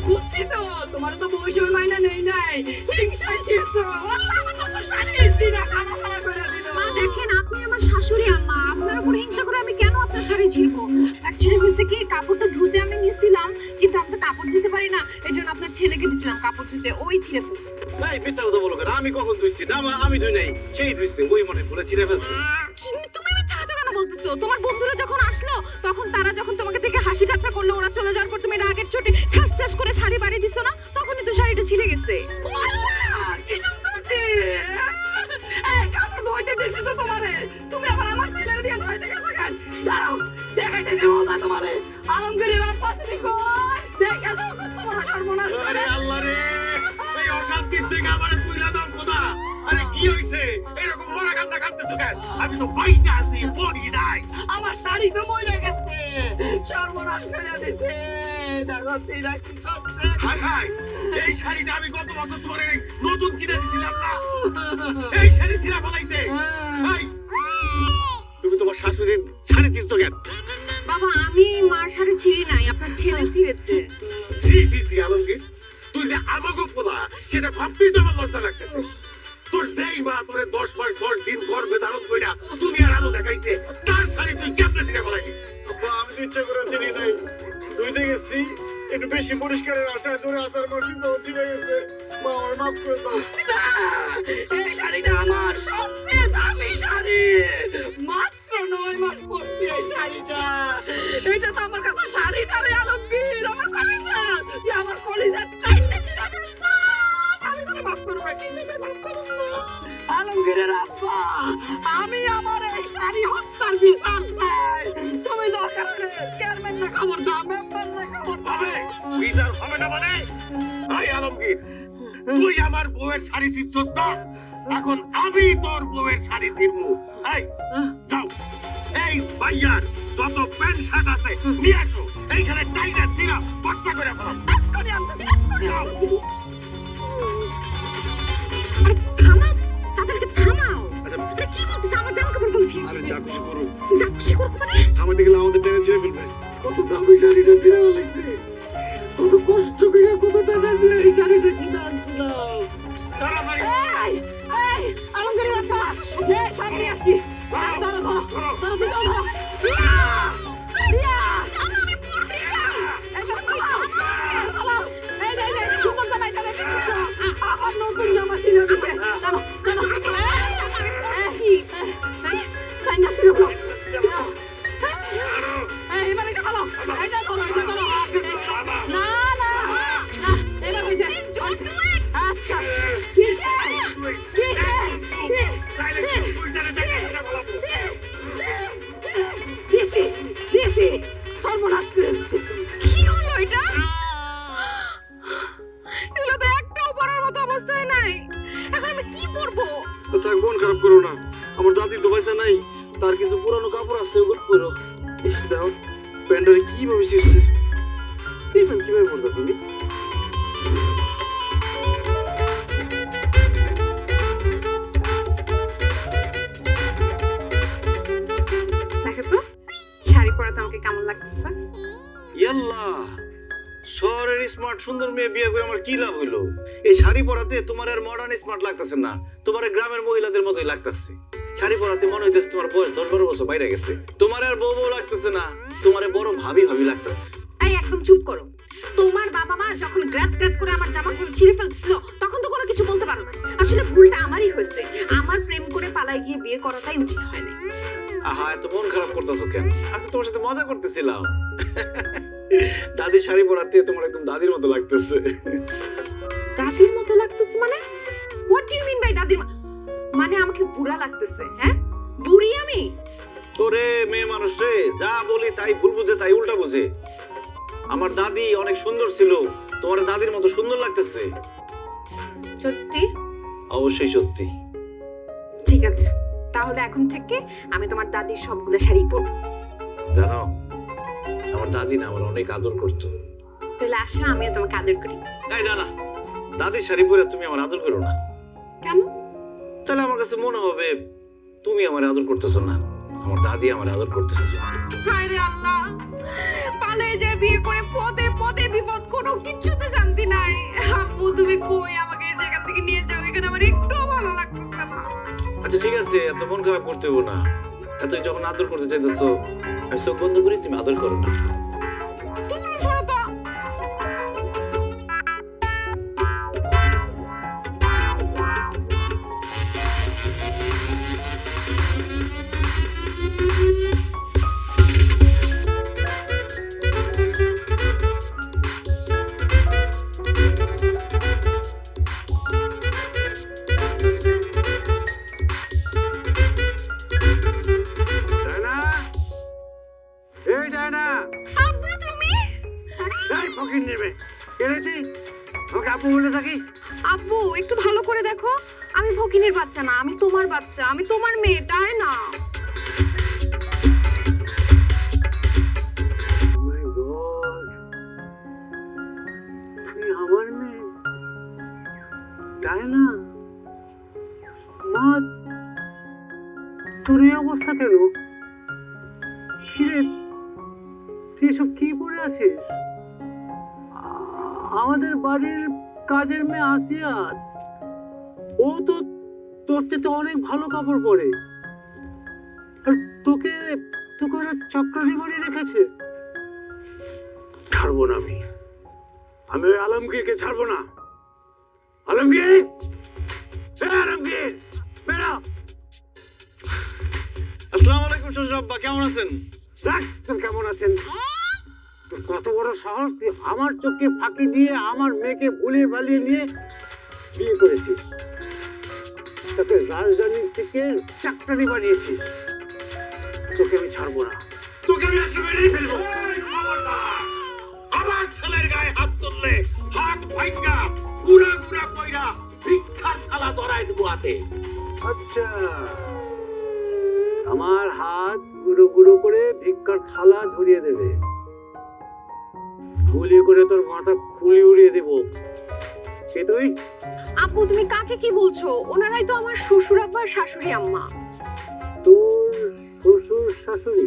বুঝছি তো, তোমার তো বৈষম্য মাইনা নেই নাই। হিংসায় ছিঁড়ছো। আল্লাহ, আমার তো শাড়ি ছিঁড়া খানা খানা করে দিল। মা দেখেন, আপনি আমার শাশুড়ি আম্মা, আপনার উপর হিংসা করে আমি কেন আপনার শাড়ি ছিঁড়বো? অ্যাকচুয়ালি হয়েছে কি, কাপড়টা ধুতে আমি নিছিলাম, কিন্তু আমি তো কাপড় ধুতে পারি না, এর জন্য আপনার ছেলেকে দিছিলাম কাপড় ধুতে, ওই ছিঁড়ে ফেলছে। ভাই মিথ্যা কথা বলো কেন? আমি কখন ধুইছি? না আমি ধুই নাই, সেই ধুইছে, ওই মনে ভুলে ছিঁড়ে ফেলছে। তুমি মিথ্যা কথা কেন বলতেছো? তোমার বন্ধুরা যখন আসলো, তখন তারা যখন তোমাকে দেখে হাসি ঠাট্টা করলো, ওরা চলে যাওয়ার পর তুমি রাগের চোটে ঠাস ঠাস করে শাড়ি বাড়ি দিছো না, তখনই তো শাড়িটা ছিঁড়ে গেছে। আল্লাহ, কি শুনতেছি? এই কাপড় ধুইতে দিয়েছি তো তোমারে। তুমি আবার আমার ছেলের দিয়ে ধুইতে গেছো কেন? দাঁড়াও, দেখাইতেছি মজা তোমারে। আলমগীরের আব্বা তুমি কই? দেখে দাও তোমার সর্বনাশ করে। আরে আল্লাহ রে, এই অশান্তির থেকে আমারে কইরা দাও খোদা। আরে কি হইছে? এরকম মরা কান্না কাঁদতেছো কেন? আমি তো বাইসে আছি, পড়ি নাই। আমার শাড়ি তো মরে গেছে, সর্বনাশ করে দিছে। দেখো সিরা কি করছে। হায় হায়, এই শাড়িটা আমি গত বছর তোমারে নতুন কিনে দিছিলাম না, এই শাড়ি ছিঁড়া ফেলাইছে। এই, তুমি তোমার শাশুড়ির শাড়ি ছিঁড়ছো কেন? বাবা, আমি মার শাড়ি ছিঁড়ি নাই, আপনার ছেলে ছিঁড়েছে। সি সি সি আলমগীর, তুই যে আমাকে বলা সেটা ভাবতেই তো আমার লজ্জা লাগতেছে। তোর যেই মা তোরে 10 মাস 10 দিন গর্ভে ধারণ কইরা তুমি আর আলো দেখাইছে, তার শাড়ি তুই কেমনে ছিঁড়ে ফেলাইলি? আব্বা, আমি তো ইচ্ছা করে ছিঁড়ি নাই, ধুইতে গেছি, একটু বেশি পরিষ্কারের আশায় ধরে আসার পর চিন্তা ছিঁড়ে গেছে। মা আমার মাফ করে দাও। এই শাড়িটা আমার সবচেয়ে দামি শাড়ি। মাত্র 9 মাস পরছি এই শাড়িটা। এটা তো আমার কাছে শাড়ি না রে আলমগীর, আমার কলিজা। তুই আমার কলিজা কাইন্না চিরা ফেলছ। আমি তোকে মাফ করব না, কিন্তু মাফ করব না। আলমগীরের আব্বা, আমি আমার এই শাড়ি হত্যার বিচার চাই। তুমি দরকার হলে চেয়ারম্যান না খবর দাও, মেম্বার না খবর হবে দাও। বিচার হবে না মানে? আই আলমগীর, তুই আমার বউয়ের শাড়ি ছিঁড়ছস না, এখন আমি তোর বউয়ের শাড়ি ছিড়বো। এই যাও, এই ভাইয়ার যত প্যান্ট শার্ট আছে নিয়ে আসো, এইখানে টাইগার ছিড়া বস্তা করে ফেলাম। এক্ষুনি আনতেছি, এক্ষুনি যাও। আনতেছি। আরে থামাও, তাদেরকে থামাও। আচ্ছা, আরে কি বলছিস? আমার জামা কাপড় বলছি। আরে যা খুশি করো, যা খুশি করবো মানে? আমাদের গেলে আমাদের টেনে ছিঁড়ে ফেলবে। কত দামি শাড়িটা ছিঁড়া ফেলাইছে, কত কষ্ট করে কত টাকা দিয়ে এই শাড়িটা কিনে আনছিলাম। তাড়াতাড়ি এই, এই, আলমগীর বাচ্চা, এই, সামনে আসছি। ধরো, ধরো, ধরো, ধরো, ধরো, ধরো। ইয়া! ইয়া! এই, ধরো, ধরো, ধরো। এই যে, এই যে, সুন্দর জামাইটা রেখে দিছো। আবার নতুন জামা ছিঁড়ে দিবে। ধরো, ধরো। এই, তাই না ছিঁড়ে ফেলো। এই, এবার এটা ফেলো। এইটা ধরো, এইটা ধরো। না, না, না, এটা হয়েছে। আচ্ছা, কিসে? কিসে? দিয়েছি, দিয়েছি। সর্বনাশ করে দিয়েছি। কি হলো এটা? এগুলো তো একটাও পরার মতো অবস্থায় নাই। এখন আমি কি পরবো? থাক, মন খারাপ করো না, আমার দাদির তো পয়সা নাই, তার কিছু পুরানো কাপড় আছে, ওগুলো পরো। ইস দেখো প্যান্ডারে কিভাবে ছিঁড়ছে, এই প্যান্ট কিভাবে পরবে তুমি? দেখো তো শাড়ি পরাতে আমাকে কেমন লাগতেছে। ইয়াল্লা, শহরের স্মার্ট সুন্দর মেয়ে বিয়ে করে আমার কি লাভ হইলো? এই শাড়ি পরাতে তোমার আর মডার্ন স্মার্ট লাগতেছে না, তোমার গ্রামের মহিলাদের মতোই লাগতেছে। শাড়ি পরাতে মনে হইতেছে তোমার বয়স 10-12 বছর বাইরে গেছে। তোমার আর বউ বউ লাগতেছে না, তোমার বড় ভাবি ভাবি লাগতেছে। এই একদম চুপ করো। তোমার বাবা মা যখন গ্রাত গ্রাত করে আমার জামাগুলো ছিঁড়ে ফেলছিল তখন তো কোনো কিছু বলতে পারো না। আসলে ভুলটা আমারই হয়েছে। আমার প্রেম করে পালাই গিয়ে বিয়ে করাটাই উচিত হয় না। আহা, এত মন খারাপ করতেছো কেন? আমি তো তোমার সাথে মজা করতেছিলাম। দাদির শাড়ি পরাতে তোমার একদম দাদির মতো লাগতেছে। দাদির মতো লাগতেছে মানে? What do you mean by দাদির মানে? আমাকে বুড়া লাগতেছে? হ্যাঁ, বুড়ি আমি? তোরে মেয়ে মানুষ রে, যা বলি তাই ভুল বুঝে, তাই উল্টা বুঝে। আমার দাদি অনেক সুন্দর ছিল, তোমার দাদির মতো সুন্দর লাগতেছে। সত্যি? অবশ্যই সত্যি। ঠিক আছে, তাহলে এখন থেকে আমি তোমার দাদির সবগুলো শাড়ি পরবো। জানো, আমার দাদি না আমার অনেক আদর করতো। তাহলে আসো আমিও তোমাকে আদর করি। এই না না, দাদির শাড়ি পরে তুমি আমার আদর করো না। কেন? তাহলে আমার কাছে মনে হবে তুমি আমার আদর করতেছো না, আমার দাদি আমার আদর করতেছে। হায় রে আল্লাহ, পালিয়ে যায় বিয়ে করে পদে পদে বিপদ, কোনো কিচ্ছুতে শান্তি নাই। আব্বু তুমি কই, আমাকে সেখান থেকে নিয়ে যাও, এখানে আমার একটুও ভালো লাগতেছে না। আচ্ছা ঠিক আছে, এত মন খারাপ করতে হবো না। এত যখন আদর করতে চাইতেছো, আমি চোখ বন্ধ করি, তুমি আদর করো না। তুমি সরো তো। ডায়না, এই ডায়না, আব্বু তুমি? এই ফকির নেবে কেড়েছি, তোকে আপু বলে থাকিস। আব্বু একটু ভালো করে দেখো, আমি ফকিনের বাচ্চা না, আমি তোমার বাচ্চা, আমি তোমার মেয়ে, তাই না? মাই গড, তুই আমার মেয়ে ডায়না? মা, তোর এই অবস্থা কেন? কিরে, তুই এসব কি পরে আছিস? আমাদের বাড়ির কাজের মেয়ে আসিয়া, ও তো তোর চেয়ে অনেক ভালো কাপড় পরে, আর তোকে তোকে ওরা চক্রানি বাড়ি রেখেছে। ছাড়বো না আমি ওই আলমগীরকে ছাড়বো না। আলমগীর, আলমগীর বেরো। আসসালামু আলাইকুম শ্বশুর আব্বা, কেমন আছেন? ডাক্তার কেমন আছেন? তোর কত বড় সাহস, তুই আমার চোখে ফাঁকি দিয়ে আমার মেয়েকে ভুলিয়ে ভালিয়ে নিয়ে বিয়ে করেছিস, তাকে রাজধানীর থেকে চাকরানি বানিয়েছিস। তোকে আমি ছাড়বো না, তোকে আমি আজকে মেরেই ফেলবো। আমার ছেলের গায়ে হাত তুললে হাত ভাঙ্গা গুড়া গুড়া কইরা ভিক্ষার থালা ধরায় দেবো হাতে। আচ্ছা, আমার হাত গুঁড়ো গুঁড়ো করে ভিক্ষার থালা ধরিয়ে দেবে, গুলি করে তোর মাথা খুলি উড়িয়ে দেব। কে তুই? আপু তুমি কাকে কি বলছো? ওনারাই তো আমার শ্বশুর আব্বা আর শাশুড়ি আম্মা। তোর শ্বশুর শাশুড়ি?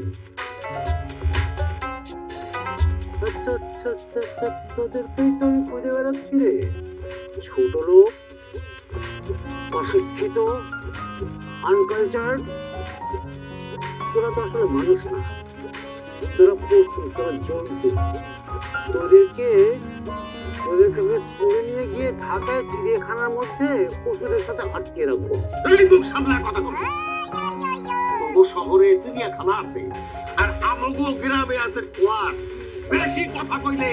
আচ্ছা আচ্ছা আচ্ছা আচ্ছা, তোদেরকেই তো আমি খুঁজে বেড়াচ্ছি রে। ছোট লোক, অশিক্ষিত, আনকালচার্ড, তোরা তো আসলে মানুষ না, তোরা পশু, তোরা জন্তু। তোদেরকে আমি তুলে নিয়ে গিয়ে ঢাকায় চিড়িয়াখানার মধ্যে পশুদের সাথে আটকে রাখবো। এই মুখ সামলার কথা বল। তোর শহরে চিড়িয়াখানা আছে আর আমগো গ্রামে আছে কোয়ার। বেশি কথা কইলে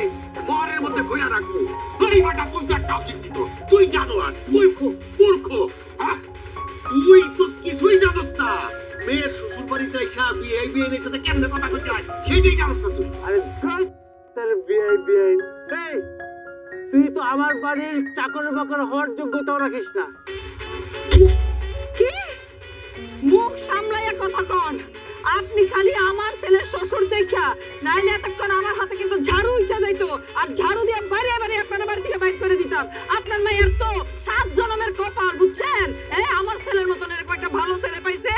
ঘরের মধ্যে কইরা রাখবো। এই বাটা কোন একটা অশিক্ষিত, তুই জানোয়ার, তুই খুব মূর্খ। হ্যাঁ? তুই তো কিছুই জানোস না। মেয়ের শ্বশুর বাড়িতে এসে বিয়ে সাথে কেমনে কথা কইতে হয় সেটাই জানোস না তুই। আরে ধ্যাৎ, তার বিআই বিআই। এই, তুই তো আমার বাড়ির চাকর বাকর হওয়ার যোগ্যতাও রাখিস না। কি মুখ সামলাইয়া কথা কন? আপনি খালি আমার ছেলের শ্বশুর দেখা, নাইলে এতক্ষণ আমার হাতে কিন্তু ঝাড়ু ইচ্ছা যাইতো, আর ঝাড়ু দিয়ে বাইরে বাইরে আপনার বাড়ি থেকে বাইর করে দিতাম। আপনার মায়ের তো 7 জন্মের কপাল, বুঝছেন? আমার ছেলের মতন এরকম একটা ভালো ছেলে পাইছে।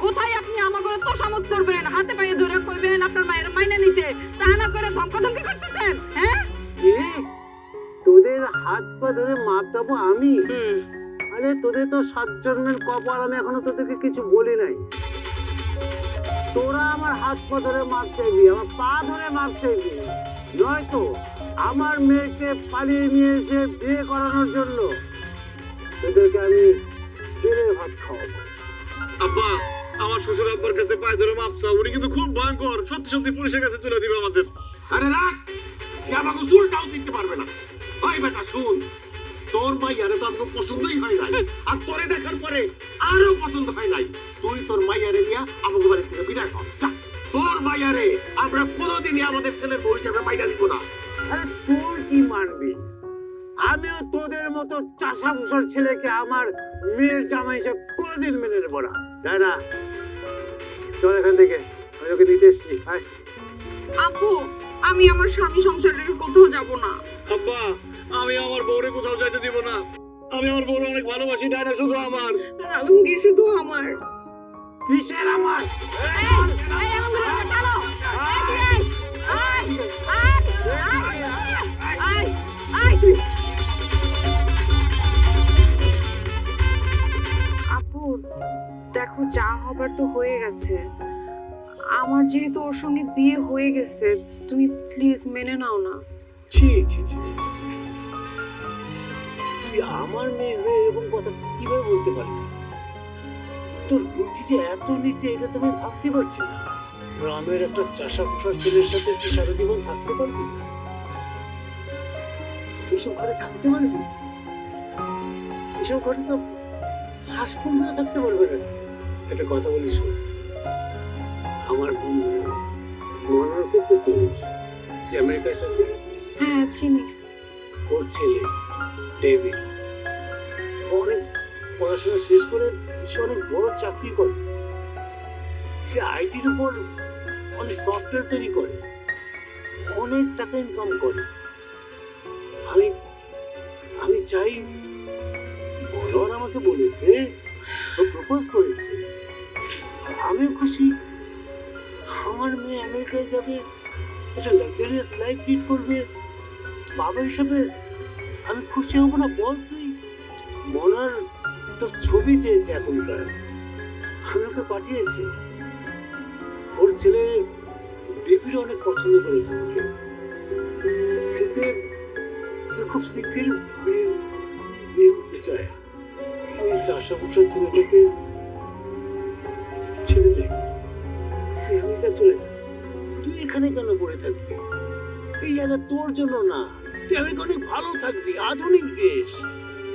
কোথায় আপনি আমার ঘরে তোষামত করবেন, হাতে পায়ে ধরে কইবেন আপনার মায়ের মাইনে নিতে, তা না করে ধমকাধমকি করতেছেন? হ্যাঁ, কি তোদের হাত পা ধরে মাপটাবো আমি? আরে তোদের তো 7 জন্মের কপাল, আমি এখনো তোদেরকে কিছু বলি নাই। তোরা আমার হাত পা ধরে মাপ চাইবি, আমার পা ধরে মাপ চাইবি, নয়তো আমার মেয়েকে পালিয়ে নিয়ে এসে বিয়ে করানোর জন্য তোদেরকে আমি জেলের ভাত খাওয়াবো। আব্বা, আমার শ্বশুর আব্বার কাছে পায়ে ধরে মাপ চাও, উনি কিন্তু খুব ভয়ঙ্কর, সত্যি সত্যি পুলিশের কাছে তুলে দিবে আমাদের। আরে রাখ, সে আমাকে চুলটাও শিখতে পারবে না। ভাই বেটা শুন, তোর মাইয়ারে তো আমাকে পছন্দই হয় নাই, আর তোরে দেখার পরে আরো পছন্দ হয় নাই। তুই তোর মাইয়ারে নিয়ে আমাকে বাড়ি থেকে বিদায় কর। যা, তোর মাইয়ারে আমরা কোনোদিনই আমাদের ছেলের বউ হিসাবে মাইনা দিব না। আরে তোর কি মানবি? আমিও তোদের মতো চাষা ভুষার ছেলেকে আমার মেয়ের জামাই হিসেবে কোনোদিন মেনে নেবো না। না, চল এখান থেকে, আমি ওকে নিতে এসছি। আপু আমি আমার স্বামী সংসার রেখে কোথাও যাব না। আব্বা, আমি আমার বউরে কোথাও যাইতে দিব না। আমি আমার বউরে অনেক ভালোবাসি, ডাইনা শুধু আমার। আলমগীর শুধু আমার। কিসের আমার? আপু দেখো, যা হবার তো হয়ে গেছে। আমার যেহেতু ওর সঙ্গে বিয়ে হয়ে গেছে, তুমি প্লিজ মেনে নাও না। ছি ছি ছি ছি ছি। তুই আমার মেয়ে হয়ে এরকম কথা কিভাবে বলতে পারিস? তোর বুদ্ধি যে এত নিচে, এটা তুমি ভাবতে পারছি না। গ্রামের একটা চাষা পোষার ছেলের সাথে তুই সারা জীবন থাকতে পারবি? এসব ঘরে থাকতে পারবি? এসব ঘরে তো হাঁস কুমড়া থাকতে পারবে না। একটা কথা বলিস, আমার বন্ধু মনোরকে তো চিনিস, সে আমেরিকায় থাকে। হ্যাঁ চিনি। ওর ছেলে ডেভিড অনেক পড়াশোনা শেষ করে সে অনেক বড় চাকরি করে। সে আইটির উপর অনেক সফটওয়্যার তৈরি করে, অনেক টাকা ইনকাম করে। আমি চাই, বলোয়ার আমাকে বলেছে ও প্রপোজ করেছে, আমিও খুশি। আমার মেয়ে আমেরিকায় যাবে, একটা লাক্সারিয়াস লাইফ লিড করবে, বাবা হিসাবে আমি খুশি হব না বল? তুই মনার তোর ছবি চেয়েছে এখনকার, আমি ওকে পাঠিয়েছি। ওর ছেলে ডেভিড অনেক পছন্দ করেছে ওকে। তোকে খুব শীঘ্রই বিয়ে করতে চায়। তুই চাষা বসা ছেলেটাকে ছেড়ে দে, তুই আমেরিকা চলে যা। তুই এখানে কেন পড়ে থাকবি? এই জায়গা তোর জন্য না। তুই আমেরিকা অনেক ভালো থাকবি, আধুনিক দেশ,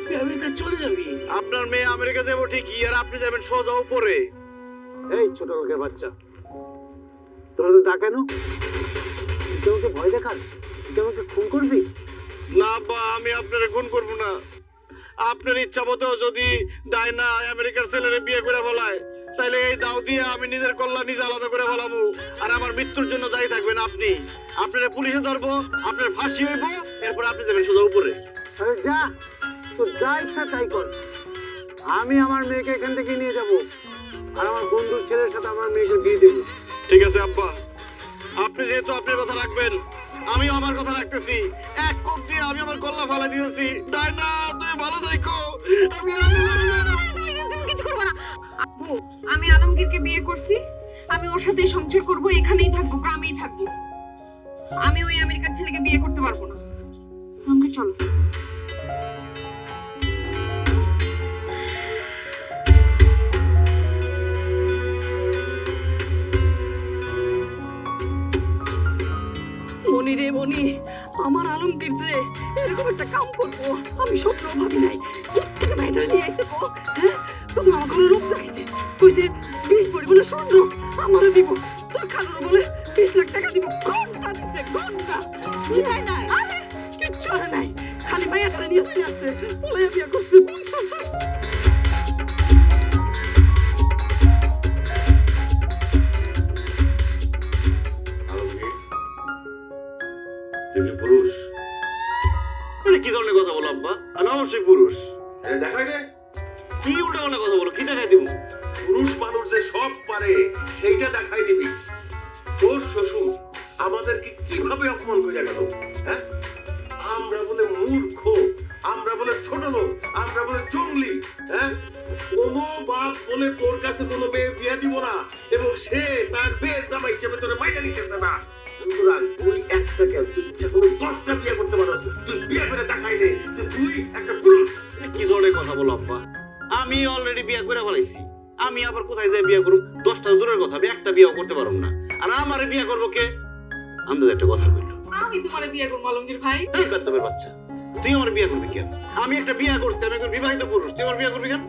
তুই আমেরিকা চলে যাবি। আপনার মেয়ে আমেরিকা যাবো ঠিকই, আর আপনি যাবেন সোজা উপরে। এই ছোট লোকের বাচ্চা, তোরা তো ডা কেন? তুই আমাকে ভয় দেখাস? তুই আমাকে খুন করবি? না বা, আমি আপনারে খুন করবো না। আপনার ইচ্ছা মতো যদি ডায়না আমেরিকার ছেলেরে বিয়ে করে বলায়, তাহলে এই দাও দিয়ে আমি নিজের কল্যাণ নিজে আলাদা করে বলাবো, আর আমার মৃত্যুর জন্য দায়ী থাকবেন আপনি। আপনার পুলিশে ধরবো, আপনার ফাঁসি হইব, এরপর আপনি যাবেন সোজা উপরে। আরে যা, তো যা ইচ্ছা তাই কর। আমি আমার মেয়েকে এখান থেকে নিয়ে যাব, আর আমার বন্ধুর ছেলের সাথে আমার মেয়েকে দিয়ে দেবো। ঠিক আছে আব্বা, আপনি যেহেতু আপনার কথা রাখবেন, আমিও আমার কথা রাখতেছি। এক কোপ দিয়ে আমি আমার কল্লা ফালা দিয়েছি। ডায়না, তুমি ভালো থাকো। আমি তুমি কিছু করবে না আপু। আমি আলমগীরকে বিয়ে করছি, আমি ওর সাথে সংসার করব, এখানেই থাকবো, গ্রামেই থাকবো। আমি ওই আমেরিকার ছেলেকে বিয়ে করতে পারবো না। আমাকে চলো। মনি রে মনি, আমার আলমগীর যে এরকম একটা কাম করবো আমি স্বপ্ন ভাবি নাই। কোথেকে মেয়েটা নিয়ে আইতে গো? হ্যাঁ, প্রথমে আমার কোনো লোক দেখাইছে, কইছে 20 ভরি বলে স্বর্ণ আমারও দিব, তোর খালুর বলে 20 লাখ টাকা দিব। ঘন্টা দিতে ঘন্টা নাই নাই, আরে কিচ্ছু আর নাই, খালি মাইয়াটা নিয়ে চলে আসছে, বলে বিয়ে করছে। তুমি কি পুরুষ? মানে কি ধরনের কথা বলো আব্বা? আমি অবশ্যই পুরুষ। দেখাই দে। কি উল্টা পাল্টা কথা বলো? কি দেখাই দিব? পুরুষ মানুষ যে সব পারে সেইটা দেখাই দিবি। তোর শ্বশুর আমাদেরকে কিভাবে অপমান করে গেল, হ্যাঁ? আমরা বলে মূর্খ, আমরা বলে ছোট লোক, আমরা বলে জঙ্গলি, হ্যাঁ? কোনো বাপ বলে তোর কাছে কোনো মেয়ে বিয়ে দিব না, এবং সে তার মেয়ে জামাই হিসেবে তোরে মাইনে নিতেছে না। সুতরাং তুই একটা কেন, তুই ইচ্ছা করে 10টা বিয়ে করতে পারস, তুই বিয়ে করে দেখাই দে যে তুই একটা পুরুষ। কি ধরনের কথা বলো আব্বা? আমি অলরেডি বিয়ে করে ফেলাইছি, আমি আবার কোথায় যাই বিয়ে করব? 10টা দূরের কথা, আমি একটা বিয়েও করতে পারব না। আর আমারে বিয়ে করবো কে? আমাদের একটা কথা কইলো, আমি তোমারে বিয়ে করবো আলমগীর ভাই। এই বেত্তবের বাচ্চা, তুই আমার বিয়ে করবি কেন? আমি একটা বিয়ে করছি, আমি একজন বিবাহিত পুরুষ, তুই আমার বিয়ে করবি কেন?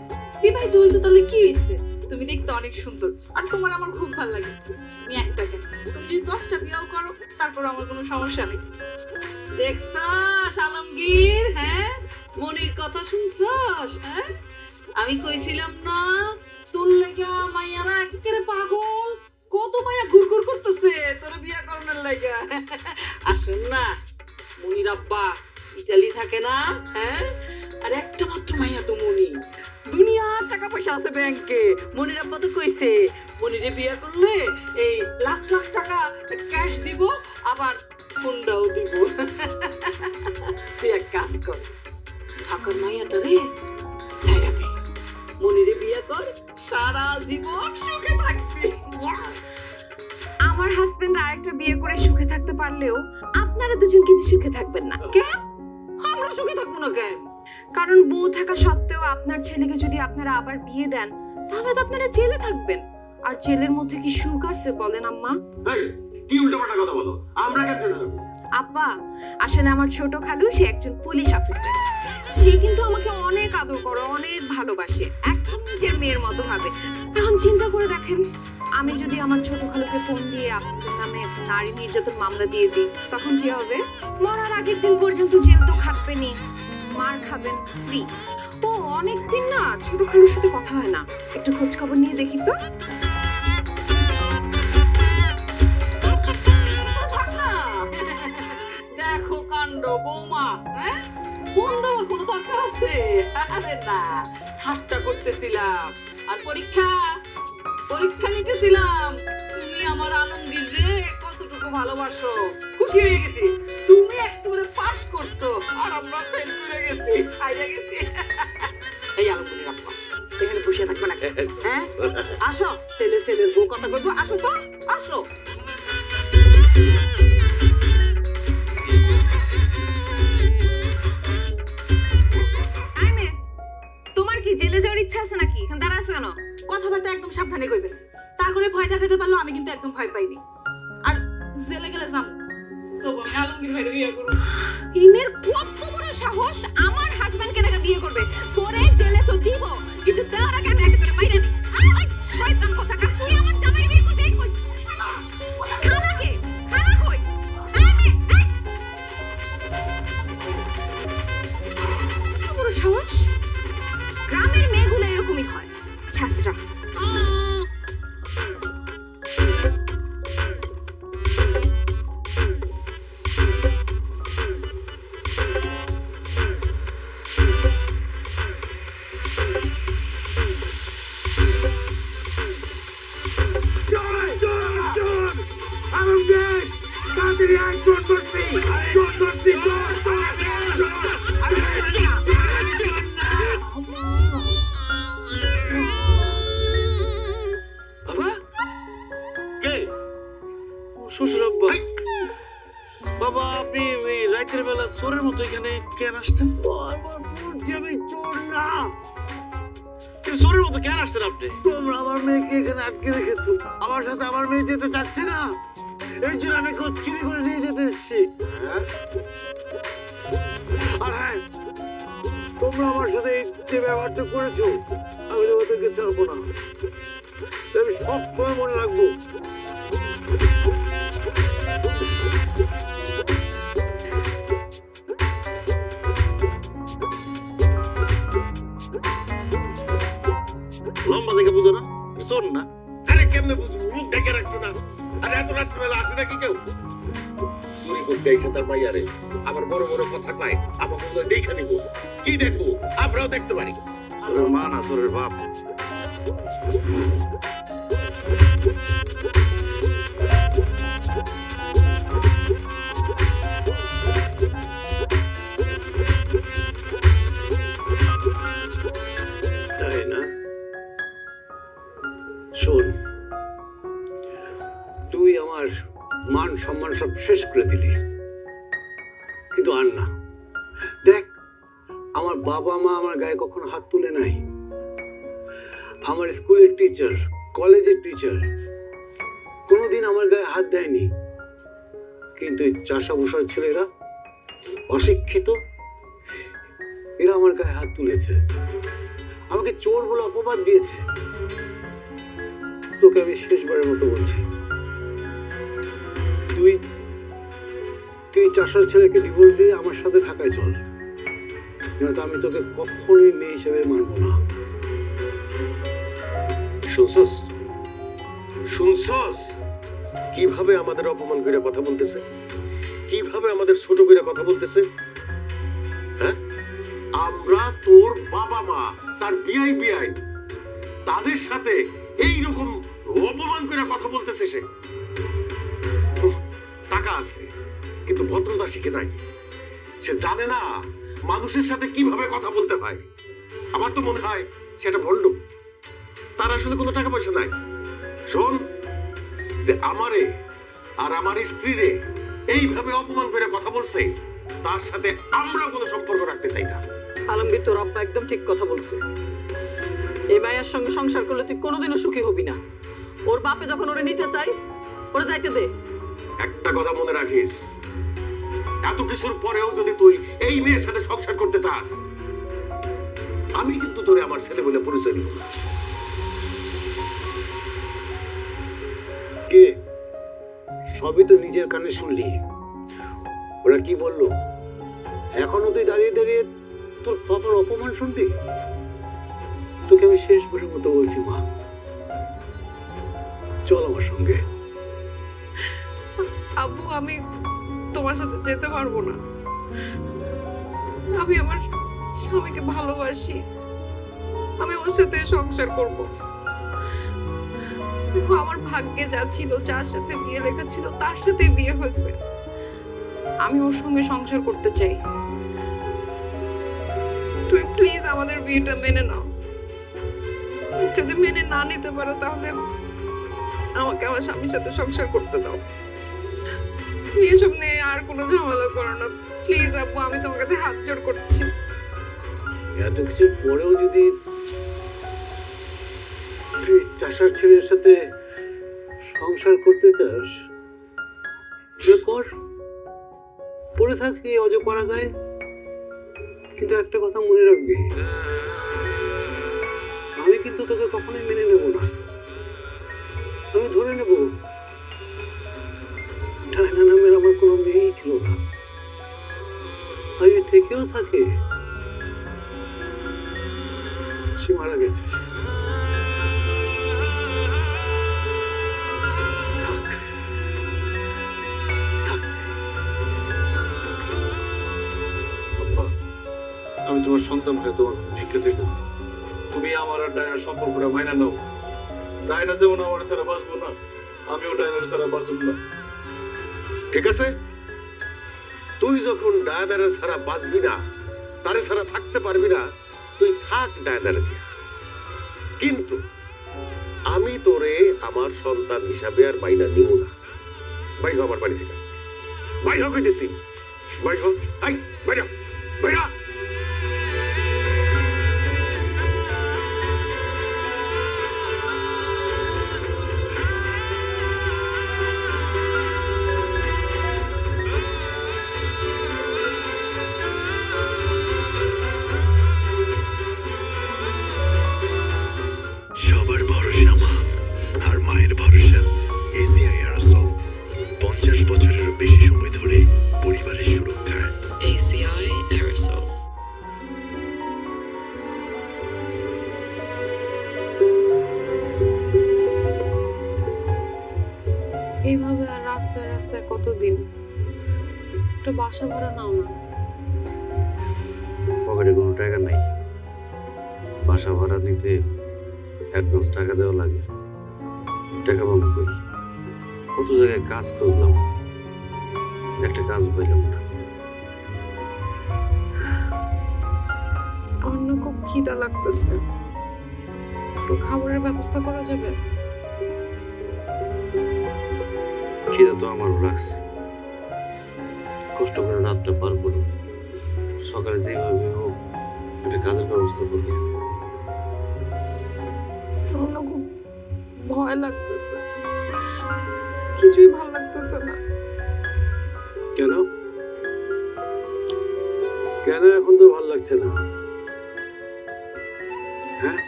বিবাহিত হয়েছো তাহলে কি হয়েছে? তুমি দেখতে অনেক সুন্দর, আর তোমার আমার খুব ভালো লাগে। তুমি একটা কেন, তুমি যদি 10টা বিয়েও করো তারপর আমার কোনো সমস্যা নেই। দেখছস আলমগীর, হ্যাঁ মনির কথা শুনছস? হ্যাঁ, আমি কইছিলাম না তোর লাগা মাইয়ারা একেবারে পাগল, কত মাইয়া ঘুরঘুর করতেছে তোর বিয়ে করানোর লাগা। আসুন না, মনির আব্বা ইতালি থাকে না, হ্যাঁ, আর একটা মাত্র মাইয়া তো মনি, দুনিয়ার টাকা পয়সা আছে ব্যাংকে। মনির আব্বা তো কইছে মনিরে বিয়ে করলে এই লাখ লাখ টাকা ক্যাশ দিব, আবার ফোনটাও দিব। তুই এক কাজ কর, ঢাকার মাইয়াটা রে ছাইরা দে, মনিরে বিয়ে কর, সারা জীবন সুখে থাকবি। আমার হাজবেন্ড আরেকটা বিয়ে করে সুখে থাকতে পারলেও আপনারা দুজন কিন্তু সুখে থাকবেন না। কেন আমরা সুখে থাকবো না কেন? কারণ বউ থাকা সত্ত্বেও আপনার ছেলেকে যদি আপনারা আবার বিয়ে দেন, তাহলে তো আপনারা জেলে থাকবেন। আর জেলের মধ্যে কি সুখ আছে বলেন আম্মা? এই, কি উল্টাপাল্টা কথা বলো? আমরা কেন জেলে যাবো? আব্বা, আসলে আমার ছোট খালু সে একজন পুলিশ অফিসার। সে কিন্তু আমাকে অনেক আদর করে, অনেক ভালোবাসে, একদম নিজের মেয়ের মতো ভাবে। এখন চিন্তা করে দেখেন, আমি যদি আমার ছোট খালুকে ফোন দিয়ে আপনাদের নামে একটা নারী নির্যাতন মামলা দিয়ে দিই, তখন কি হবে? মরার আগের দিন পর্যন্ত জেল তো খাটবেনই, মার খাবেন ফ্রি। ও অনেকদিন না ছোট খালুর সাথে কথা হয় না, একটু খোঁজ খবর নিয়ে দেখি তো। থাক না। দেখো কাণ্ড বৌমা, হ্যাঁ ফোন দেওয়ার কোনো দরকার আছে? আরে না, ঠাট্টা করতেছিলাম। আর পরীক্ষা পরীক্ষা নিতেছিলাম, তুমি আমার আলমগীর রে কতটুকু ভালোবাসো। খুশি হয়ে গেছি, তুমি একেবারে পাস করছো আর আমরা ফেল করে গেছি, হাইরা গেছি। এই আলমগীর আব্বা এখানে বসে থাকবে না, হ্যাঁ আসো, ছেলে ছেলের বউ কথা বলবো, আসো তো আসো। তোমার কি জেলে যাওয়ার ইচ্ছা আছে নাকি? এখানে দাঁড়া আছো কেন? কথাবার্তা একদম সাবধানে কইবেন, তা করে ভয় দেখাতে পারলো আমি কিন্তু একদম ভয় পাইনি। আর জেলে গেলে যাম তো আমি আলমগীর ভাইরে বিয়ে করব। ইমের কত বড় সাহস আমার হাজবেন্ডকে টাকা বিয়ে করবে? তোরে জেলে তো দিব, কিন্তু দেওয়ার আগে আমি একেবারে মাইরা দিই। আই শয়তান কোথাকার, তুই আমার জামাইয়ের বিয়ে করতে কই? খালা কে? খালা কই? আমি কত বড় সাহস? ছাসরা। বাবা কে শ্বশুর আব্বা বাবা আপনি এই রাতের বেলা চোরের মতো এখানে কেন আসছেন আমি চোর না। কিন্তু চোরের মতো কেন আসছেন আপনি তোমরা আমার মেয়েকে এখানে আটকে রেখেছো, আমার সাথে আমার মেয়ে যেতে চাচ্ছে না, এই জন্য আমি চুরি করে নিয়ে যেতে এসেছি। আর হ্যাঁ, তোমরা আমার সাথে এই যে ব্যবহারটা করেছো, আমি তোমাদেরকে ছাড়বো না, আমি সব সময় মনে রাখবো। লম্বা দেখে বুঝো না চোর না আরে কেমনে বুঝবো, মুখ ঢেকে রাখছে না। আরে এত রাত্রিবেলা আছে নাকি কেউ? চুরি করতে আইসে তার মাইয়ারে, আবার বড় বড় কথা কয়, আমাকে বলে দেখে নিব। কি দেখবো? আমরাও দেখতে পারি। চোরের মা না চোরের বাপ তাই না শোন তুই আমার মান সম্মান সব শেষ করে দিলি কিন্তু আর না দেখ আমার বাবা মা আমার গায়ে কখনো হাত তুলে নাই আমার স্কুলের টিচার কলেজের টিচার কোনোদিন আমার গায়ে হাত দেয়নি কিন্তু এই চাষাভূষার ছেলেরা অশিক্ষিত এরা আমার গায়ে হাত তুলেছে আমাকে চোর বলে অপবাদ দিয়েছে তোকে আমি শেষবারের মতো বলছি তুই তুই চাষার ছেলেকে ডিভোর্স দিয়ে আমার সাথে ঢাকায় চল নয়তো আমি তোকে কখনোই মেয়ে হিসেবে মানবো না শুনছস? শুনছস কিভাবে আমাদের অপমান করে কথা বলতেছে, কিভাবে আমাদের ছোট করে কথা বলতেছে? হ্যাঁ, আমরা তোর বাবা মা, তার বিয়াই বিয়াই, তাদের সাথে এই রকম অপমান করে কথা বলতেছে সে। টাকা আছে কিন্তু ভদ্রতা শিখে নাই, সে জানে না মানুষের সাথে কিভাবে কথা বলতে হয়। আমার তো মনে হয় সেটা ভণ্ড, তার আসলে কোনো টাকা পয়সা নাই। শোন, যে আমারে আর আমার স্ত্রীরে এইভাবে অপমান করে কথা বলছে, তার সাথে আমরা কোনো সম্পর্ক রাখতে চাই না। আলমগীর, তোর আব্বা একদম ঠিক কথা বলছে। এই মায়ের সঙ্গে সংসার করলে তুই কোনোদিনও সুখী হবি না। ওর বাপে যখন ওরে নিতে চাই, ওরে যাইতে দে। একটা কথা মনে রাখিস, এত কিছুর পরেও যদি তুই এই মেয়ের সাথে সংসার করতে চাস, আমি কিন্তু তোরে আমার ছেলে বলে পরিচয় দিব না। কে সবই তো নিজের কানে শুনলি ওরা কি বললো এখনো তুই দাঁড়িয়ে দাঁড়িয়ে তোর বাবার অপমান শুনবি তোকে আমি শেষবারের মতো বলছি মা চল আমার সঙ্গে আব্বু, আমি তোমার সাথে যেতে পারবো না। আমি আমার স্বামীকে ভালোবাসি, আমি ওর সাথে সংসার করব। আমার ভাগ্যে যা ছিল, যার সাথে বিয়ে লেখা ছিল তার সাথে বিয়ে হয়েছে। আমি ওর সঙ্গে সংসার করতে চাই। তুমি প্লিজ আমাদের বিয়েটা মেনে নাও। যদি মেনে না নিতে পারো তাহলে আমাকে আমার স্বামীর সাথে সংসার করতে দাও। তুমি এসব নিয়ে আর কোনো ঝামেলা করো না প্লিজ আব্বু, আমি তোমার কাছে হাত জোড় করছি। এত কিছুর পরেও যদি তুই চাষার ছেলের সাথে সংসার করতে চাস কর, পড়ে থাক এই অজপাড়া গায়ে। কিন্তু একটা কথা মনে রাখবি, আমি কিন্তু তোকে কখনোই মেনে নেব না। আমি ধরে নেব ডায়না নামের আমার কোনো মেয়েই ছিল না, আগে থেকেও থাকে, সে মারা গেছে। তোমার সন্তান হয়ে তোমার কাছে ভিক্ষা চাইতেছি। তুমি আমার আর ডায়নার সম্পর্কটা মাইনা নাও। ডায়না যেমন আমার ছাড়া বাঁচবো না, আমিও ডায়নার ছাড়া বাঁচব না। ঠিক আছে, তুই যখন ডায়নারে ছাড়া বাঁচবি না, তারে ছাড়া থাকতে পারবি না, তুই থাক ডায়নারে দিয়া। কিন্তু আমি তোরে আমার সন্তান হিসাবে আর মাইনা নিব না। বাইর হ আমার বাড়ি থেকে, বাইর হ কইতেছি, বাইর হ, আই বাইর হ, বাইর হ। সবার ভরসা মা, আর মায়ের ভরসা এসিআই আরসল। 50 বছরেরও বেশি সময় ধরে পরিবারের সুরক্ষায়। ACI Aerosol. এইভাবে আর রাস্তায় রাস্তায় কতদিন? একটা বাসা ভাড়া নাও না। পকেটে কোনো টাকা নাই, বাসা ভাড়া নিতে অ্যাডভান্স টাকা দেওয়া লাগে। টাকা পাবো কই? কত জায়গায় কাজ করলাম, একটা কাজ পাইলাম না। আমার না খুব খিদা লাগতেছে, একটু খাবারের ব্যবস্থা করা যাবে? খিদা তো আমারও লাগছে। কষ্ট করে রাতটা পার করো, সকালে যেভাবে হোক একটা কাজের ব্যবস্থা করবো। আমার না খুব ভয় লাগতেছে, কিছুই ভালো লাগতেছে না। কেন কেন এখন তো ভালো লাগছে না? হ্যাঁ,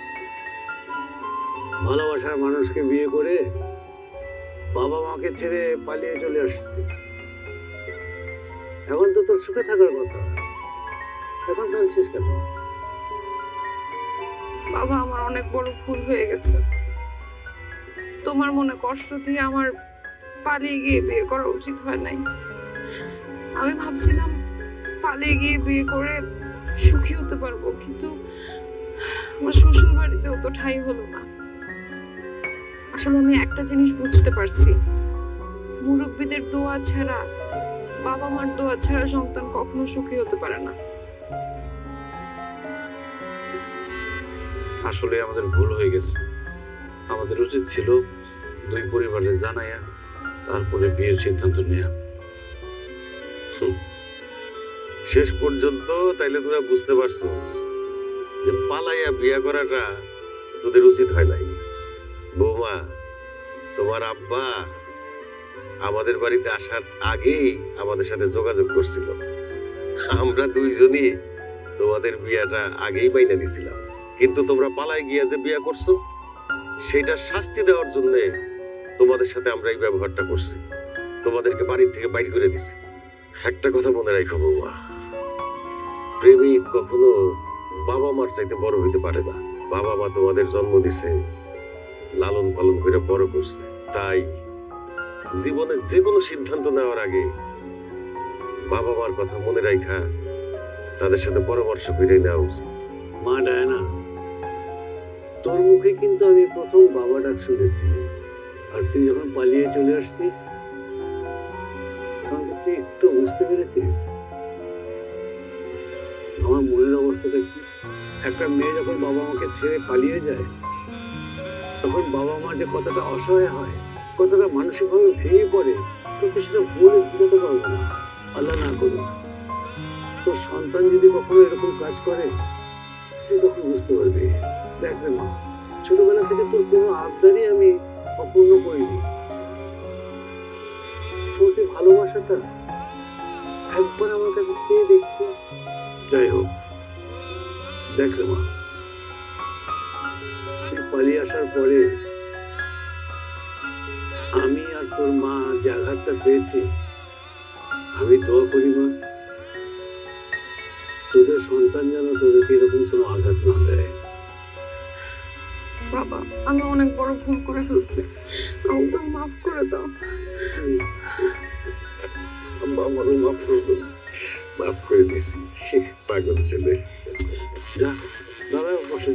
ভালোবাসার মানুষকে বিয়ে করে বাবা মাকে ছেড়ে পালিয়ে চলে আসছে। এখন তো তোর সুখে থাকার কথা, এখন কাঁদছিস কেন? বাবা, আমার অনেক বড় ভুল হয়ে গেছে। তোমার মনে কষ্ট দিয়ে আমার পালিয়ে গিয়ে বিয়ে করা উচিত হয় নাই। আমি ভাবছিলাম পালিয়ে গিয়ে বিয়ে করে সুখী হতে পারবো, কিন্তু আমার শ্বশুর বাড়িতেও তো ঠাঁই হলো না। আসলে আমি একটা জিনিস বুঝতে পারছি, মুরব্বীদের দোয়া ছাড়া, বাবা মার দোয়া ছাড়া সন্তান কখনো সুখী হতে পারে না। আসলে আমাদের ভুল হয়ে গেছে। আমাদের উচিত ছিল দুই পরিবারে জানাইয়া তারপরে বিয়ের সিদ্ধান্ত নেওয়া। শেষ পর্যন্ত তাইলে তোরা বুঝতে পারছো যে পালাইয়া বিয়া করাটা তোদের উচিত হয় নাই। বৌমা, তোমার আব্বা আমাদের বাড়িতে আসার আগেই আমাদের সাথে যোগাযোগ করছিল। আমরা দুইজনই তোমাদের বিয়াটা আগেই মাইনা দিছিলাম, কিন্তু তোমরা পালাই গিয়া যে বিয়া করছো সেটা শাস্তি দেওয়ার জন্য তোমাদের সাথে আমরা এই ব্যবহারটা করছি, তোমাদেরকে বাড়ির থেকে বাইর করে দিছি। একটা কথা মনে রাখো বৌমা, প্রেমিক কখনো বাবা মার চাইতে বড় হইতে পারে না। বাবা মা তোমাদের জন্ম দিছে, লালন পালন করে বড় করছে, তাই জীবনে যে কোনো সিদ্ধান্ত নেওয়ার আগে বাবা মার কথা মনে রাখা তাদের সাথে পরামর্শ করে নেওয়া উচিত। মা ডায়না, তোর মুখে কিন্তু আমি প্রথম বাবা ডাক শুনেছি, আর তুই যখন পালিয়ে চলে আসছিস তখন তুই একটু বুঝতে পেরেছিস আমার মনের অবস্থাটা কি? একটা মেয়ে যখন বাবা মাকে ছেড়ে পালিয়ে যায় তখন বাবা মা যে কতটা অসহায় হয়, কতটা মানসিকভাবে ভেঙে পড়ে, তোকে সেটা বলে বোঝাতে পারবো না। আল্লাহ না করুন তোর সন্তান যদি কখনো এরকম কাজ করে, তুই তখন বুঝতে পারবি। দেখ রে মা, ছোটবেলা থেকে তোর কোনো আবদারই আমি অপূর্ণ করিনি। তোর যে ভালোবাসাটা একবার আমার কাছে চেয়ে দেখতে। যাই হোক, দেখ রে মা, তুই পালিয়ে আসার পরে আমি আর তোর মা যে আঘাতটা পেয়েছি, আমি দোয়া করি মা তোদের সন্তান যেন তোদেরকে এরকম কোনো আঘাত না দেয়। বাবা, আমি অনেক বড় ভুল করে ফেলছি, আমাকে মাফ করে দাও। আমারও মাফ করে দাও। মাফ করে দিছি পাগল ছেলে যা দাদা বসে